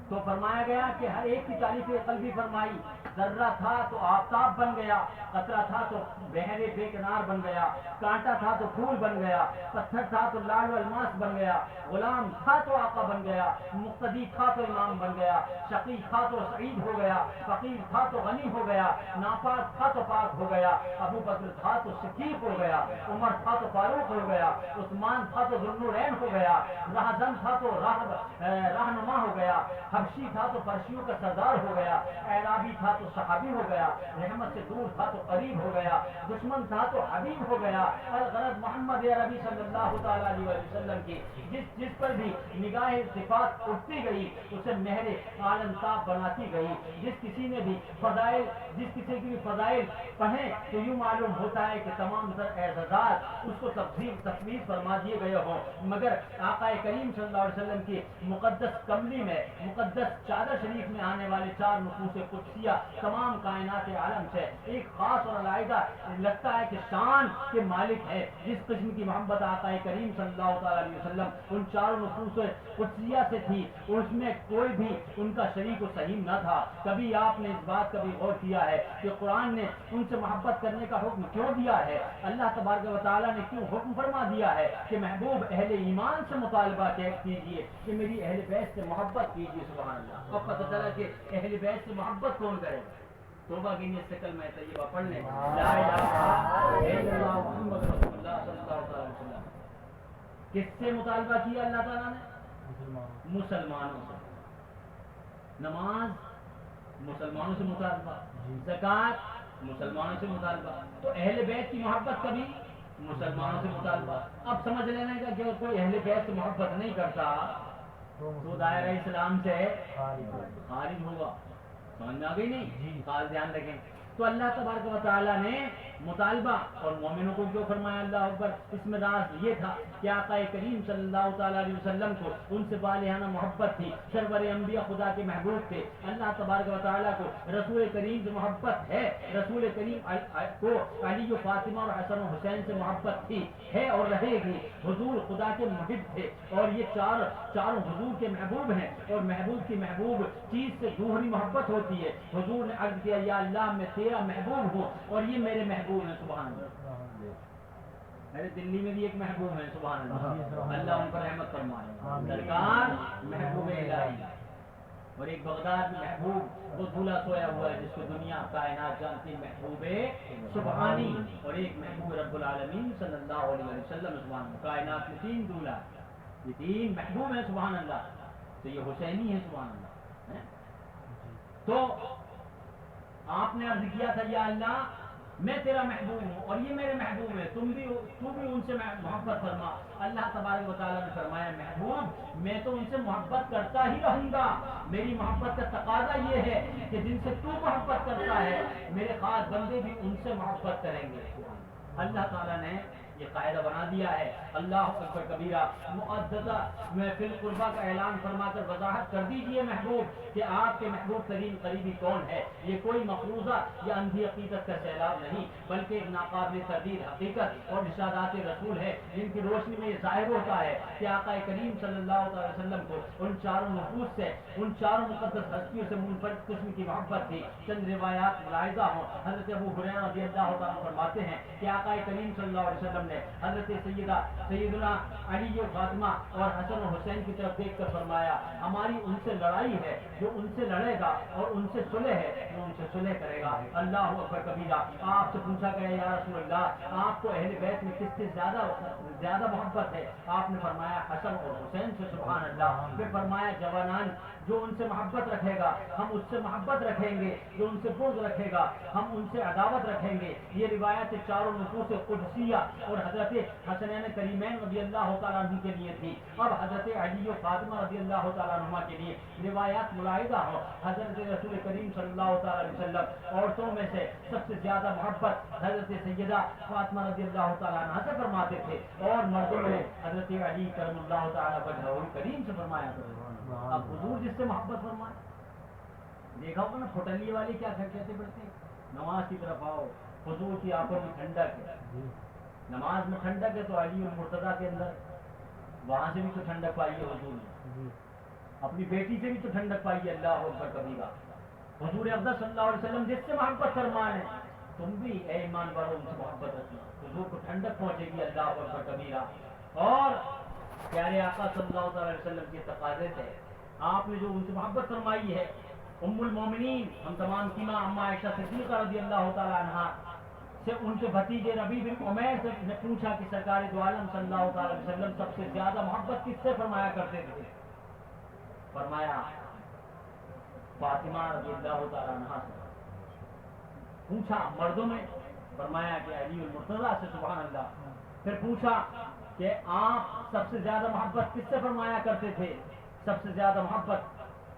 تو فرمایا گیا کہ ہر ایک کی تعریف قلبی فرمائی. ذرہ تھا تو آفتاب بن گیا, قطرہ تھا تو بحر بے کنار بن گیا, کانٹا تھا تو پھول بن گیا, پتھر تھا تو لال و الماس بن گیا, غلام تھا تو آقا بن گیا, مقتدی تھا تو امام بن گیا, شقی تھا تو سعید ہو گیا, فقیر تھا تو غنی ہو گیا, ناپاک تھا تو پاک ہو گیا, ابو بکر تھا تو صدیق ہو گیا, عمر تھا تو فاروق ہو گیا, عثمان تھا تو ذوالنورین ہو گیا, راہزن تھا تو رہنما ہو گیا, حبشی تھا تو فرشیوں کا سردار ہو گیا، اعرابی تھا تو صحابی ہو گیا، رحمت سے دور تھا تو قریب ہو گیا، دشمن تھا تو حبیب ہو گیا۔ الغرض محمد عربی صلی اللہ تعالیٰ علیہ وسلم کی جس پر بھی نگاہ صفات اٹھتی گئی اسے مہر عالم تاب بناتی گئی۔ جس کسی کی بھی فضائل پڑھیں تو یوں معلوم ہوتا ہے کہ تمام تر اعزازات اس کو تفویض فرما دیے گئے ہوں، مگر آقا کریم صلی اللہ علیہ وسلم کی مقدس کملی میں، مقدس چادر شریف میں آنے والے چار نفوس قدسیہ تمام کائنات عالم سے ایک خاص اور علیحدہ لگتا ہے کہ شان کے مالک ہے۔ جس قسم کی محبت آقا کریم صلی اللہ تعالیٰ علیہ وسلم ان چاروں نفوس قدسیہ سے تھی، اس میں کوئی بھی ان کا شریک و سہیم نہ تھا۔ کبھی آپ نے اس بات کا بھی غور کیا ہے کہ قرآن نے ان سے محبت کرنے کا حکم کیوں دیا ہے؟ اللہ تبارک و تعالیٰ نے کیوں حکم فرما دیا ہے کہ محبوب اہل ایمان سے مطالبہ کیجیے کہ میری اہل بیت سے محبت کیجیے؟ سبحان اللہ۔ اب پتہ چلا کہ اہل بیت سے محبت کون کرے گا؟ توبہ کی نیت سے کلمہ طیبہ پڑھ لیں، لا الہ الا اللہ محمد رسول اللہ صلی اللہ علیہ وسلم۔ کس سے مطالبہ کیا اللہ تعالیٰ نے؟ مسلمانوں سے۔ نماز مسلمانوں سے مطالبہ، زکوٰۃ مسلمانوں سے مطالبہ، تو اہل بیت کی محبت کبھی مسلمانوں سے مطالبہ۔ اب سمجھ لینا کہ اگر کوئی اہل بیت سے محبت نہیں کرتا تو دائرہ اسلام سے خارج ہوگا۔ سمجھ میں آ گئی نہیں؟ خاص دھیان رکھیں۔ تو اللہ تبارک و تعالیٰ نے مطالبہ اور مومنوں کو جو فرمایا اللہ اکبر، اس میں راز یہ تھا کہ آقا کریم صلی اللہ تعالیٰ علیہ وسلم کو ان سے بالغانہ محبت تھی، سرور انبیاء خدا کے محبوب تھے۔ اللہ تبارک و تعالیٰ کو رسول کریم سے محبت ہے، رسول کریم کو علی و فاطمہ اور حسن و حسین سے محبت تھی، ہے اور رہے گی۔ حضور خدا کے محب تھے اور یہ چاروں حضور کے محبوب ہیں، اور محبوب کی محبوب چیز سے دوہری محبت ہوتی ہے۔ حضور نے عرض کیا یا اللہ میں تیرا محبوب ہوں اور یہ میرے محبوب ہیں۔ سبحان اللہ۔ میرے دلی میں بھی ایک محبوب ہے، سبحان اللہ، اللہ ان پر رحمت فرمائے، سرکار محبوب الہی۔ اور ایک بغداد میں محبوب وہ دھولا سویا ہوا ہے جس کو دنیا کائنات جانتی، محبوب سبحانی، اور ایک محبوب رب العالمین صلی اللہ علیہ وسلم۔ سبحان اللہ، کائنات میں تین دھولا، یہ تین محبوب ہیں، سبحان اللہ۔ تو یہ حسینی ہے، سبحان اللہ۔ تو آپ نے عرض کیا تھا یا اللہ میں تیرا محبوب ہوں اور یہ میرے محبوب ہیں، تو بھی ان سے محبت فرما۔ اللہ تبارک و تعالیٰ نے فرمایا محبوب میں تو ان سے محبت کرتا ہی رہوں گا، میری محبت کا تقاضا یہ ہے کہ جن سے تو محبت کرتا ہے میرے خاص بندے بھی ان سے محبت کریں گے۔ اللہ تعالیٰ نے یہ قاعدہ بنا دیا ہے۔ اللہ اکبر کبیرہ، معززہ محفل قربہ کا اعلان فرما کر وضاحت کر دیجئے محبوب کہ آپ کے محبوب ترین قریبی کون ہے۔ یہ کوئی مفروضہ یا اندھی عقیدت کا سیلاب نہیں، بلکہ ایک ناقابل تردید حقیقت اور ارشادات رسول ہے، جن کی روشنی میں یہ ظاہر ہوتا ہے کہ آقا کریم صلی اللہ علیہ وسلم کو ان چاروں نفوس سے، ان چاروں مقدس ہستیوں سے منفرد قسم کی محبت تھی۔ چند روایات ملاحظہ ہوں، حضرت ابو ہریرہ رضی اللہ تعالیٰ فرماتے ہیں کہ آقا کریم صلی اللہ علیہ وسلم نے حضرت سیدنا علی و فاطمہ اور حسن و حسین کی طرف دیکھ کر فرمایا ہماری ان سے لڑائی ہے، جو ان سے لڑے گا اور ان سے صلح ہے جو ان سے صلح کرے گا۔ اللہ اکبر کبیرہ۔ آپ سے پوچھا گیا یا رسول اللہ آپ کو اہل بیت میں کس سے زیادہ محبت ہے؟ آپ نے فرمایا حسن اور حسین سے، سبحان اللہ۔ پھر فرمایا جوانان جو ان سے محبت رکھے گا ہم اس سے محبت رکھیں گے، جو ان سے بغض رکھے گا ہم ان سے عداوت رکھیں گے۔ یہ روایت چاروں نفوس قدسیہ اور حضرت حسنین کریمین رضی اللہ تعالیٰ عنہ کے لیے تھی۔ اب حضرت علی و فاطمہ رضی اللہ تعالیٰ عنہ کے لیے روایات ملاحظہ ہو۔ حضرت رسول کریم صلی اللہ تعالیٰ علیہ وسلم عورتوں میں سے سب سے زیادہ محبت حضرت سیدہ فاطمہ رضی اللہ تعالیٰ عنہ سے فرماتے تھے، اور مردوں میں حضرت علی کرم اللہ تعالیٰ وجہہ کریم سے فرمایا کرتے۔ اب حضور جس سے محبت فرمائے، دیکھا ہوگا نا پھٹلی والے کیا کہتے بڑھتے، نماز کی طرف آؤ، حضور کی آنکھوں میں ٹھنڈک ہے، نماز میں ٹھنڈک ہے تو علی المرتضیٰ کے اندر وہاں سے بھی تو ٹھنڈک پائی ہے حضور نے، اپنی بیٹی سے بھی تو ٹھنڈک پائی ہے۔ اللہ اکبر کبیرہ۔ حضور افضل صلی اللہ علیہ وسلم جس سے محبت فرمائے تم بھی اے ایمان والوں ان سے محبت رکھنا، حضور کو ٹھنڈک پہنچے گی۔ اللہ اکبر کبیرہ۔ اور پیارے آقا صلی اللہ علیہ وسلم کے تقاضے تھے، آپ نے جو ان سے محبت فرمائی ہے، ام المومنین ہم تمام کی ماں اما عائشہ صدیقہ رضی اللہ تعالیٰ عنہا سے ان کے بھتیجے ربیع بن عمیر سے نے پوچھا کہ سرکار دو عالم صلی اللہ تعالی وسلم سب سے زیادہ محبت کس سے فرمایا کرتے تھے؟ فرمایا فاطمہ رضی اللہ تعالیٰ عنہ سے پوچھا مردوں میں، فرمایا کہ علی المرتضیٰ سے، سبحان اللہ. پھر پوچھا کہ آپ سب سے زیادہ محبت کس سے فرمایا کرتے تھے؟ سب سے زیادہ محبت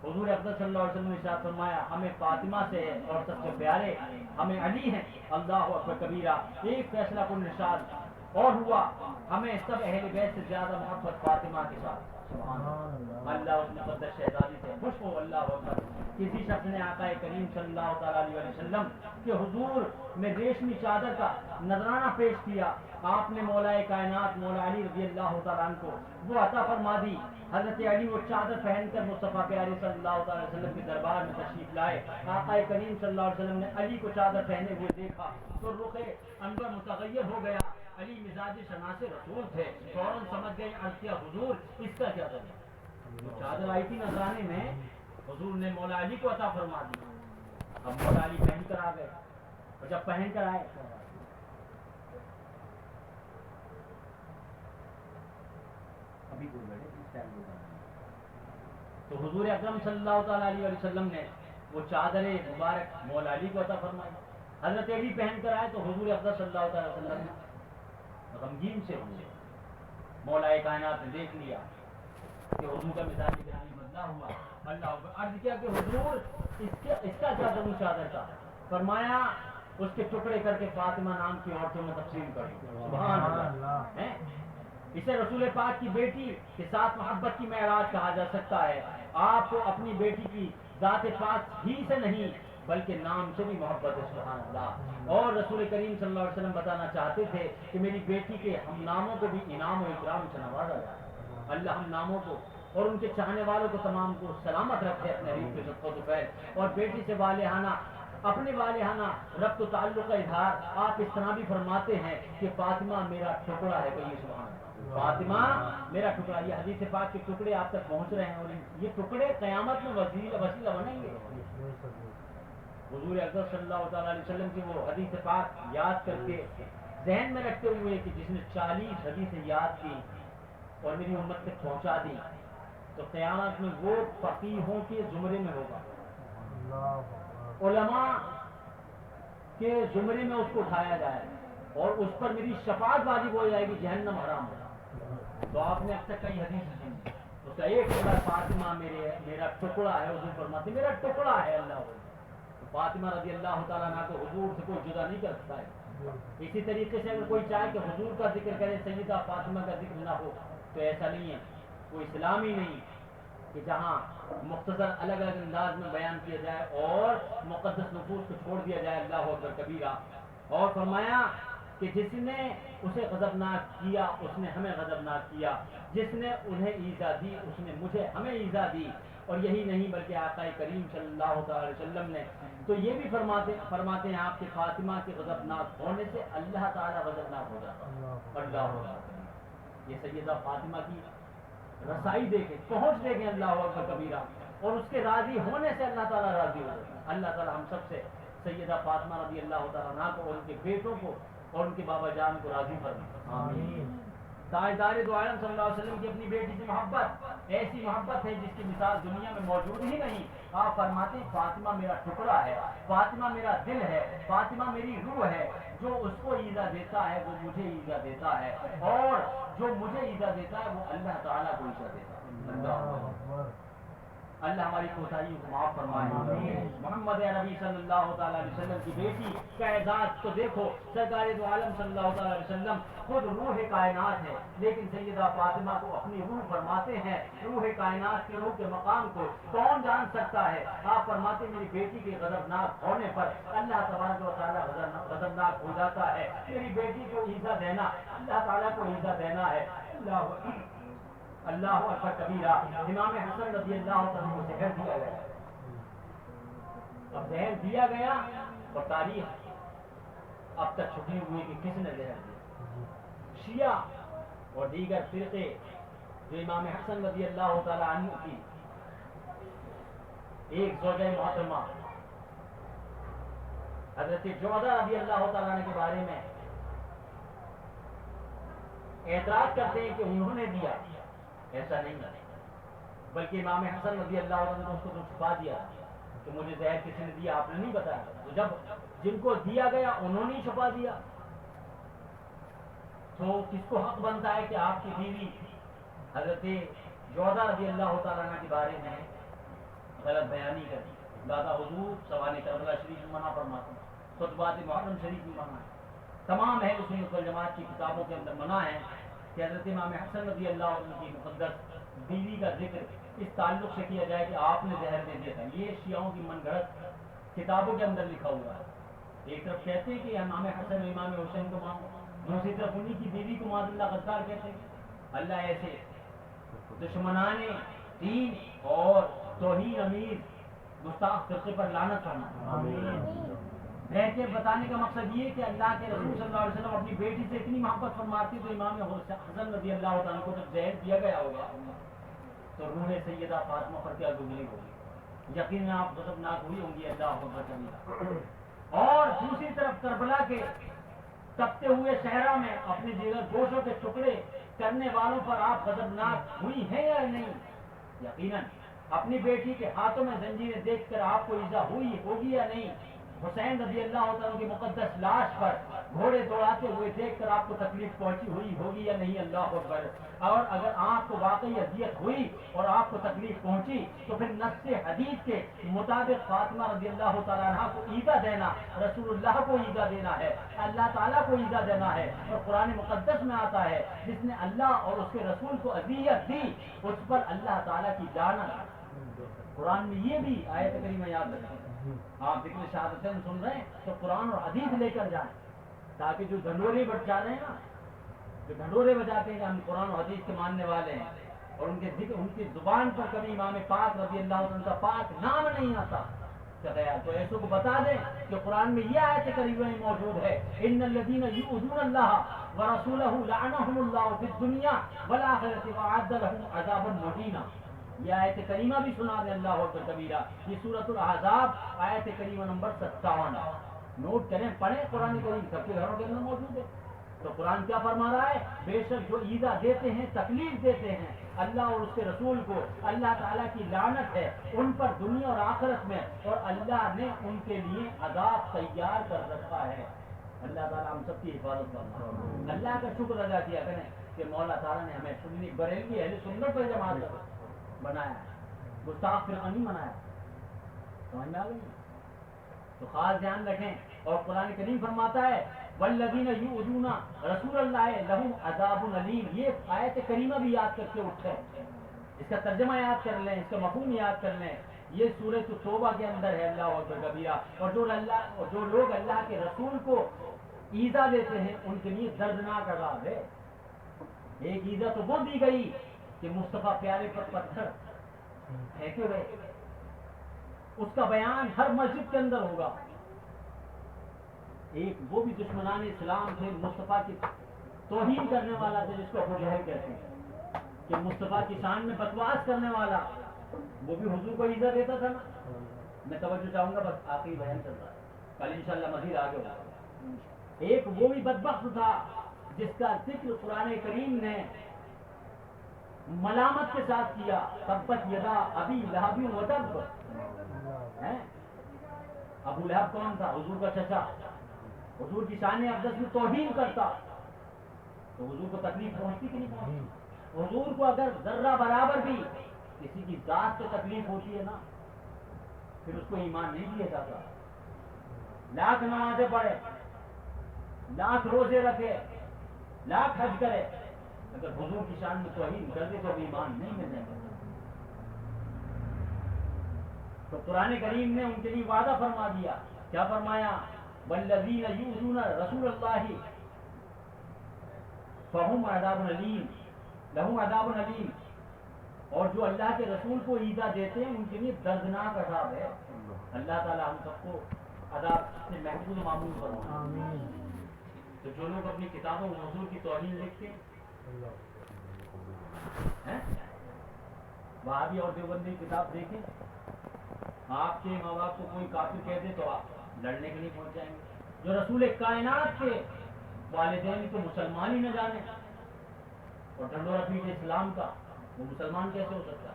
حضور اقدس صلی اللہ علیہ وسلم نے ارشاد فرمایا ہمیں فاطمہ سے ہے، اور سب سے پیارے ہمیں علی ہیں. اللہ اکبر کبیرہ. ایک فیصلہ کن ارشاد اور ہوا، ہمیں سب اہل بیت سے زیادہ محبت فاطمہ کے ساتھ. سبحان اللہ. اللہ اس مقدس شہزادی سے خوش ہو. اللہ اکبر. کسی شخص نے آقا کریم صلی اللہ تعالیٰ علیہ وسلم کے حضور میں ریشمی چادر کا نذرانہ پیش کیا. آپ نے مولا کائنات مولا علی رضی اللہ تعالیٰ عنہ کو وہ عطا فرما دی. حضرت علی وہ چادر پہن کر مصطفیٰ پیارے صلی اللہ تعالیٰ علیہ وسلم کے دربار میں تشریف لائے. آقا کریم صلی اللہ علیہ وسلم نے علی کو چادر پہنے ہوئے دیکھا تو رخ انور متغیر ہو گیا. علی مزاج شناس رسول تھے، فوراً سمجھ گئے. عرض کیا حضور اس کا کیا کرنا؟ وہ چادر آئی تھی نذرانے میں، حضور نے مولا علی کو عطا فرما دی. اب مولا علی پہن کر آ گئے، اور جب پہن کر آئے ابھی کوئی بیٹھے اس ٹائم تو حضور اکرم صلی اللہ تعالیٰ علیہ وسلم نے وہ چادر مبارک مولا علی کو عطا فرمائی. حضرت علی پہن کر آئے تو حضور اکرم صلی اللہ تعالیٰ علیہ وسلم غمگین سے ہوئے. مولا کائنات نے دیکھ لیا کہ حضور کا مزاج گرامی بدلا ہوا. اللہ عرض کیا کہ حضور اس کا کیا کروں چادر کا؟ فرمایا اس کے ٹکڑے کر کے فاطمہ نام کی عورتوں میں تقسیم کر دو. سبحان اللہ. اسے رسول پاک کی بیٹی کے ساتھ محبت کی معراج کہا جا سکتا ہے. آپ کو اپنی بیٹی کی ذات پاک ہی سے نہیں بلکہ نام سے بھی محبت ہے. سبحان اللہ. اور رسول کریم صلی اللہ علیہ وسلم بتانا چاہتے تھے کہ میری بیٹی کے ہم ناموں کو بھی انعام و اکرام سے نوازا جائے. اللہ ہم ناموں کو اور ان کے چاہنے والوں کو تمام کو سلامت رکھے اپنے حبیب کے صدقہ و دوفیل. اور بیٹی سے والہانہ اپنے والہانہ ربط و تعلق کا اظہار آپ اس طرح بھی فرماتے ہیں کہ فاطمہ میرا ٹکڑا ہے. کہیے سبحان اللہ. فاطمہ میرا ٹکڑا. یہ حدیث پاک کے ٹکڑے آپ تک پہنچ رہے ہیں اور یہ ٹکڑے قیامت میں وسیلہ بنیں گے. حضور اکرم صلی اللہ تعالیٰ علیہ وسلم کی وہ حدیث پاک یاد کر کے ذہن میں رکھتے ہوئے کہ جس نے 40 حدیثیں یاد کی اور میری امت تک پہنچا دی تو قیامت میں وہ فقیہوں کے زمرے میں ہوگا، علماء کے زمرے میں اس کو اٹھایا جائے اور اس پر میری شفاعت واجب ہو جائے گی، جہنم حرام ہوگا. تو آپ نے اب تک کئی حدیث سنی، اس کا ایک ٹکڑا فاطمہ میرا ٹکڑا ہے. حضور فرماتے میرا ٹکڑا ہے. اللہ فاطمہ رضی اللہ تعالیٰ عنہ کو حضور سے کوئی جدا نہیں کر سکتا ہے. اسی طریقے سے اگر کوئی چاہے کہ حضور کا ذکر کرے سیدہ فاطمہ کا ذکر نہ ہو تو ایسا نہیں ہے. کوئی اسلام ہی نہیں کہ جہاں مختصر الگ الگ انداز میں بیان کیا جائے اور مقدس نفوس کو چھوڑ دیا جائے. اللہ اکبر کبیرہ. اور فرمایا کہ جس نے اسے غضبناک کیا اس نے ہمیں غضبناک کیا، جس نے انہیں ایذا دی اس نے ہمیں ایذا دی. اور یہی نہیں بلکہ آقا کریم صلی اللہ تعالی وسلم نے تو یہ بھی فرماتے ہیں آپ کے فاطمہ کے غضبناک ہونے سے اللہ تعالیٰ غضبناک ہو جاتا ہے. اللہ اکبر. یہ سیدہ فاطمہ کی رسائی دیکھیں، پہنچ دیکھیں اللہ اکبر کبیرہ، اور اس کے راضی ہونے سے اللہ تعالیٰ راضی ہو جاتا ہے. اللہ تعالیٰ ہم سب سے سیدہ فاطمہ رضی اللہ تعالیٰ عنہ کو اور ان کے بیٹوں کو اور ان کے بابا جان کو راضی فرمائے. آمین. تاجدار دو عالم صلی اللہ علیہ وسلم کی اپنی بیٹی سے محبت ایسی محبت ہے جس کی مثال دنیا میں موجود ہی نہیں. آپ فرماتے ہیں فاطمہ میرا ٹکڑا ہے، فاطمہ میرا دل ہے، فاطمہ میری روح ہے. جو اس کو ایذا دیتا ہے وہ مجھے ایذا دیتا ہے، اور جو مجھے ایذا دیتا ہے وہ اللہ تعالیٰ کو ایذا دیتا ہے. اللہ ہماری کوتاہیوں کو معاف فرمائے. محمد نبی صلی اللہ تعالیٰ علیہ وسلم کی بیٹی کا اعزاز تو دیکھو. سرکار دو عالم صلی اللہ تعالیٰ علیہ وسلم خود روح کائنات ہے، لیکن سیدہ فاطمہ کو اپنی روح فرماتے ہیں. روح کائنات کے روح کے مقام کو کون جان سکتا ہے؟ آپ فرماتے میری بیٹی کے غضبناک ہونے پر اللہ تبارک و تعالیٰ غضبناک ہو جاتا ہے. میری بیٹی کو ایذا دینا اللہ تعالیٰ کو ایذا دینا ہے. اللہ اکبر کبیرہ. امام حسن رضی اللہ تعالیٰ کو زہر دیا گیا. اب زہر دیا گیا اور تاریخ اب تک چھپی ہوئی کہ کس نے زہر دیا. شیعہ اور دیگر فرقے جو امام حسن رضی اللہ تعالیٰ عنہ کی ایک زوجہ محترمہ حضرت جعدہ رضی اللہ تعالیٰ عنہ کے بارے میں اعتراض کرتے ہیں کہ انہوں نے دیا. ایسا نہیں ہے، بلکہ امام حسن رضی اللہ عنہ نے اس کو چھپا دیا کہ مجھے زہر کسی نے دیا، آپ نے نہیں بتایا. تو جب جن کو دیا گیا انہوں نے چھپا دیا، تو کس کو حق بنتا ہے کہ آپ کی بیوی حضرت جودہ رضی اللہ تعالیٰ عنہ کے بارے میں غلط بیانی کریں؟ دادا حضور سوانح کربلا شریف میں منع فرماتے ہیں، خطبات محرم شریف میں منع ہے، تمام اہل سنت والجماعت کی کتابوں کے اندر منع ہے کہ حضرت امام حسن رضی اللہ عنہ کی مقدس بیوی کا ذکر اس تعلق سے کیا جائے کہ آپ نے زہر دے دیا تھا. یہ شیعوں کی من گھڑت کتابوں کے اندر لکھا ہوا ہے. ایک طرف کہتے ہیں کہ امام حسن و امام حسین کو مانو، دوسری طرف انہیں کی بیوی کو معاذ اللہ غدار کہتے ہیں. اللہ ایسے دشمنان دین اور توہین امیر گستاخ فرقے پر لعنت فرمائے. بہرکیف بتانے کا مقصد یہ کہ اللہ کے رسول صلی اللہ علیہ وسلم اپنی بیٹی سے اتنی محبت فرماتے تو امام حسن رضی اللہ تعالیٰ کو جب زہر دیا گیا ہوگا تو روح سیدہ فاطمہ پر کیا گزری ہوگی، یقیناً آپ غضبناک ہوئی ہوں گی. اللہ اکبر. اور دوسری طرف کربلا کے تپتے ہوئے صحرا میں اپنے جگر گوشوں کے ٹکڑے کرنے والوں پر آپ غضبناک ہوئی ہیں یا نہیں؟ یقیناً. اپنی بیٹی کے ہاتھوں میں زنجیریں دیکھ کر آپ کو ایذا ہوئی ہوگی یا نہیں؟ حسین رضی اللہ تعالیٰ کی مقدس لاش پر گھوڑے دوڑاتے ہوئے دیکھ کر آپ کو تکلیف پہنچی ہوئی یا نہیں؟ اللہ اکبر. اور اگر آپ کو واقعی اذیت ہوئی اور آپ کو تکلیف پہنچی تو پھر نص حدیث کے مطابق فاطمہ رضی اللہ تعالیٰ عنہ کو ایذا دینا رسول اللہ کو ایذا دینا ہے، اللہ تعالیٰ کو ایذا دینا ہے. اور قرآن مقدس میں آتا ہے جس نے اللہ اور اس کے رسول کو اذیت دی اس پر اللہ تعالیٰ کی لعنت. قرآن میں یہ بھی آیت کریمہ یاد رکھیں. آپ ذکر شہادتین سن رہے ہیں تو قرآن اور حدیث لے کر جائیں تاکہ جو ڈھنڈورے بجا رہے ہیں نا، جو ڈھنڈورے بجاتے ہیں کہ ہم قرآن و حدیث کے ماننے والے ہیں اور ان کے ذکر ان کی زبان پر کبھی امام پاک رضی اللہ عنہ کا پاک نام نہیں آتا تو ایسوں کو بتا دیں کہ قرآن میں یہ آیت کریمہ موجود ہے، ان الذین یؤذون اللہ ورسولہ لعنہم اللہ فی الدنیا والآخرۃ وأعد لهم عذابا مہینا. یہ آیت کریمہ بھی سنا دیں. اللہ اکبر کبیرہ. یہ سورۃ الاحزاب آیت کریمہ نمبر 57. نوٹ کریں، پڑھیں، قرآن کریم سب کے گھروں کے اندر موجود ہے. تو قرآن کیا فرما رہا ہے؟ بے شک جو ایذا دیتے ہیں، تکلیف دیتے ہیں اللہ اور اس کے رسول کو، اللہ تعالیٰ کی لعنت ہے ان پر دنیا اور آخرت میں، اور اللہ نے ان کے لیے عذاب تیار کر رکھا ہے. اللہ تعالیٰ ہم سب کی حفاظت فرمائے. اللہ کا شکر ادا کیا کریں کہ مولا تعالیٰ نے ہمیں سنی بریلوی اہل سنت پر جماعت بنایا ہے، گستاخ فرقہ نہیں بنایا. سمجھ میں آ گئی؟ تو خاص دھیان رکھیں. اور قرآن کریم فرماتا ہے والذین یؤذون رسول اللہ لہم عذاب علیم. یہ آیت کریمہ بھی یاد کر کے اٹھے، اس کا ترجمہ یاد کر لیں، اس کا مفہوم یاد کر لیں. یہ سورۃ توبہ کے اندر ہے. اللہ اکبر کبیرہ. اور جو لوگ اللہ کے رسول کو ایذا دیتے ہیں ان کے لیے دردناک عذاب ہے. ایک ایذا تو وہ دی گئی کہ مصطفیٰ پیارے پر پتھر پھینکے گئے، اس کا بیان ہر مسجد کے اندر ہوگا. ایک وہ بھی دشمنان اسلام تھے، مصطفیٰ کی توہین کرنے والا تھا جس کو ابو جہل کہتے ہیں، کہ مصطفیٰ کی شان میں بکواس کرنے والا، وہ بھی حضور کو ایذا دیتا تھا نا. میں توجہ چاہوں گا، بس آخری بیان چل رہا ہے، کل انشاءاللہ مزید آگے ہوگا. ایک وہ بھی بدبخت تھا جس کا ذکر قرآن کریم نے ملامت کے ساتھ کیا، تبت یدا ابی لہب وتب. ابو لہب کون تھا؟ حضور کا چچا. حضور کی شان اقدس میں توہین کرتا تو حضور کو تکلیف پہنچتی کہ نہیں پہنچتی؟ حضور کو اگر ذرہ برابر بھی کسی کی ذات سے تکلیف ہوتی ہے نا، پھر اس کو ایمان نہیں دیا جاتا. لاکھ نمازیں پڑھے، لاکھ روزے رکھے، لاکھ حج کرے، اگر حضور کی شان میں توہین کر دے تو ابھی ایمان نہیں ملنے گا. تو قرآن کریم نے ان کے لیے وعدہ فرما دیا. کیا فرمایا؟ والذین یؤذون رسول اللہ فہم عذاب علیم لہم عذاب علیم. اور جو اللہ کے رسول کو ایذا دیتے ہیں ان کے لیے دردناک عذاب ہے. اللہ تعالی ہم سب کو عذاب سے محفوظ و معمول فرمائے. تو جو لوگ اپنی کتابوں میں حضور کی توہین لکھتے ہیں، وہابی اور دیوبندی کتاب دیکھیں، آپ کے ماں باپ کو کوئی کافر کہہ دے تو آپ لڑنے کے لیے پہنچ جائیں گے. جو رسول کائنات کے والدین کو مسلمان ہی نہ جانے اور ڈنڈورا پیٹے اسلام کا، وہ مسلمان کیسے ہو سکتا ہے؟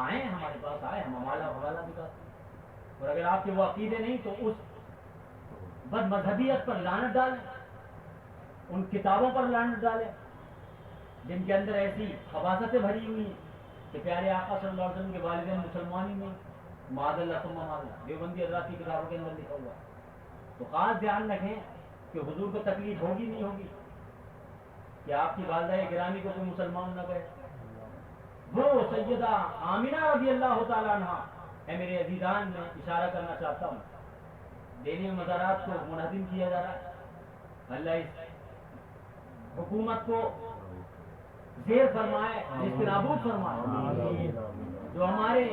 آئیں ہمارے پاس، آئے، ہم حوالہ دکھاتے ہیں. اور اگر آپ کے وہ عقیدے نہیں تو اس بد مذہبیت پر لعنت ڈالیں، ان کتابوں پر لعنت ڈالیں جن کے اندر ایسی خباثتیں بھری ہوئی ہیں کہ پیارے آقا صلی اللہ علیہ وسلم کے والدین مسلمان ہی نہیں، معاذ اللہ ثم معاذ اللہ، دیوبندی حضرات کی کتابوں کے اندر لکھا ہوا ہے۔ تو خاص دھیان رکھیں کہ حضور کو تکلیف ہوگی نہیں ہوگی کہ آپ کی والدہ گرامی کو کوئی مسلمان نہ کہے۔ وہ سیدہ آمنہ رضی اللہ تعالیٰ عنہ، اے میرے عزیزان میں اشارہ کرنا چاہتا ہوں، دینی مزارات کو منہدم کیا جا رہا ہے، اللہ اس حکومت کو زیر فرمائے، جس کے نابود فرمائے، جو ہمارے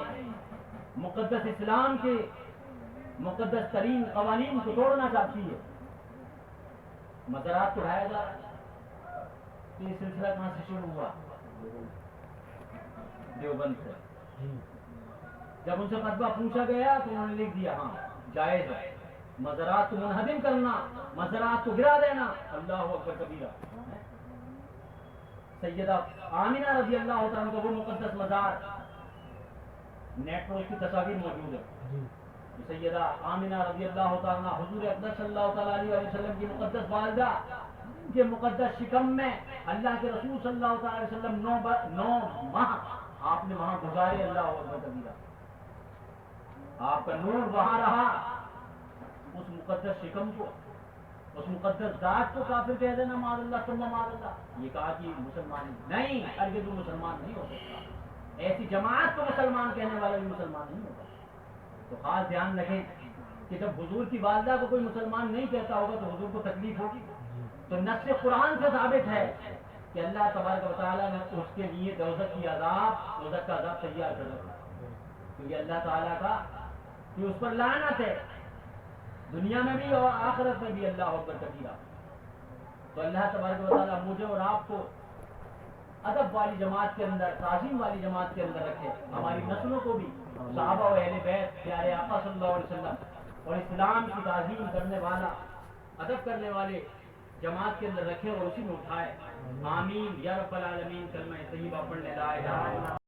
مقدس اسلام کے مقدس ترین قوانین کو توڑنا چاہتی ہے۔ مزارات کو ڈھایا جا رہا ہے۔ تو یہ سلسلہ کہاں سے شروع ہوا؟ دیوبند سے۔ جب ان سے فتویٰ پوچھا گیا تو انہوں نے لکھ دیا ہاں جائز ہے، مزارات کو منہدم کرنا، مزارات کو گرا دینا، اللہ اکبر کبیرہ۔ سیدہ آمنہ رضی اللہ تعالیٰ کا وہ مقدس مزار، نیٹ پر اس کی تصاویر موجود ہے، سیدہ آمنہ رضی اللہ تعالیٰ حضور اقدس صلی اللہ تعالیٰ علیہ وسلم کی مقدس والدہ کے مقدس شکم میں اللہ کے رسول صلی اللہ تعالیٰ علیہ وسلم 9 ماہ آپ نے وہاں گزارے، اللہ اکبر کبیرہ۔ آپ کا نور وہاں رہا، اس مقدس شکم کو، اس مقدس ذات کو کافر کہہ دینا، معاذ اللہ ثم معاذ اللہ۔ یہ کہا کہ مسلمان نہیں، ہرگز وہ مسلمان نہیں ہو سکتا، ایسی جماعت کو مسلمان کہنے والا بھی مسلمان نہیں ہوگا۔ تو خاص دھیان رکھیں کہ جب حضور کی والدہ کو کوئی مسلمان نہیں کہتا ہوگا تو حضور کو تکلیف ہوگی۔ تو نص قرآن سے ثابت ہے کہ اللہ تبارک و تعالیٰ نے اس کے لیے دوزخ کا عذاب تیار کر رکھا، کیونکہ اللہ تعالیٰ کا کہ اس پر لعنت ہے دنیا میں بھی اور آخرت میں بھی، اللہ اکبر کبیرہ۔ تو اللہ تبارک و تعالیٰ مجھے اور آپ کو ادب والی جماعت کے اندر، تعظیم والی جماعت کے اندر رکھے، ہماری نسلوں کو بھی صحابہ و اہل بیت پیارے آقا صلی اللہ علیہ وسلم اور اسلام کی تعظیم کرنے والا، ادب کرنے والے جماعت کے اندر رکھے اور اسی میں اٹھائے۔ آمین یا رب العالمین۔ کلمہ طیبہ پڑھنے لا الہ الا اللہ۔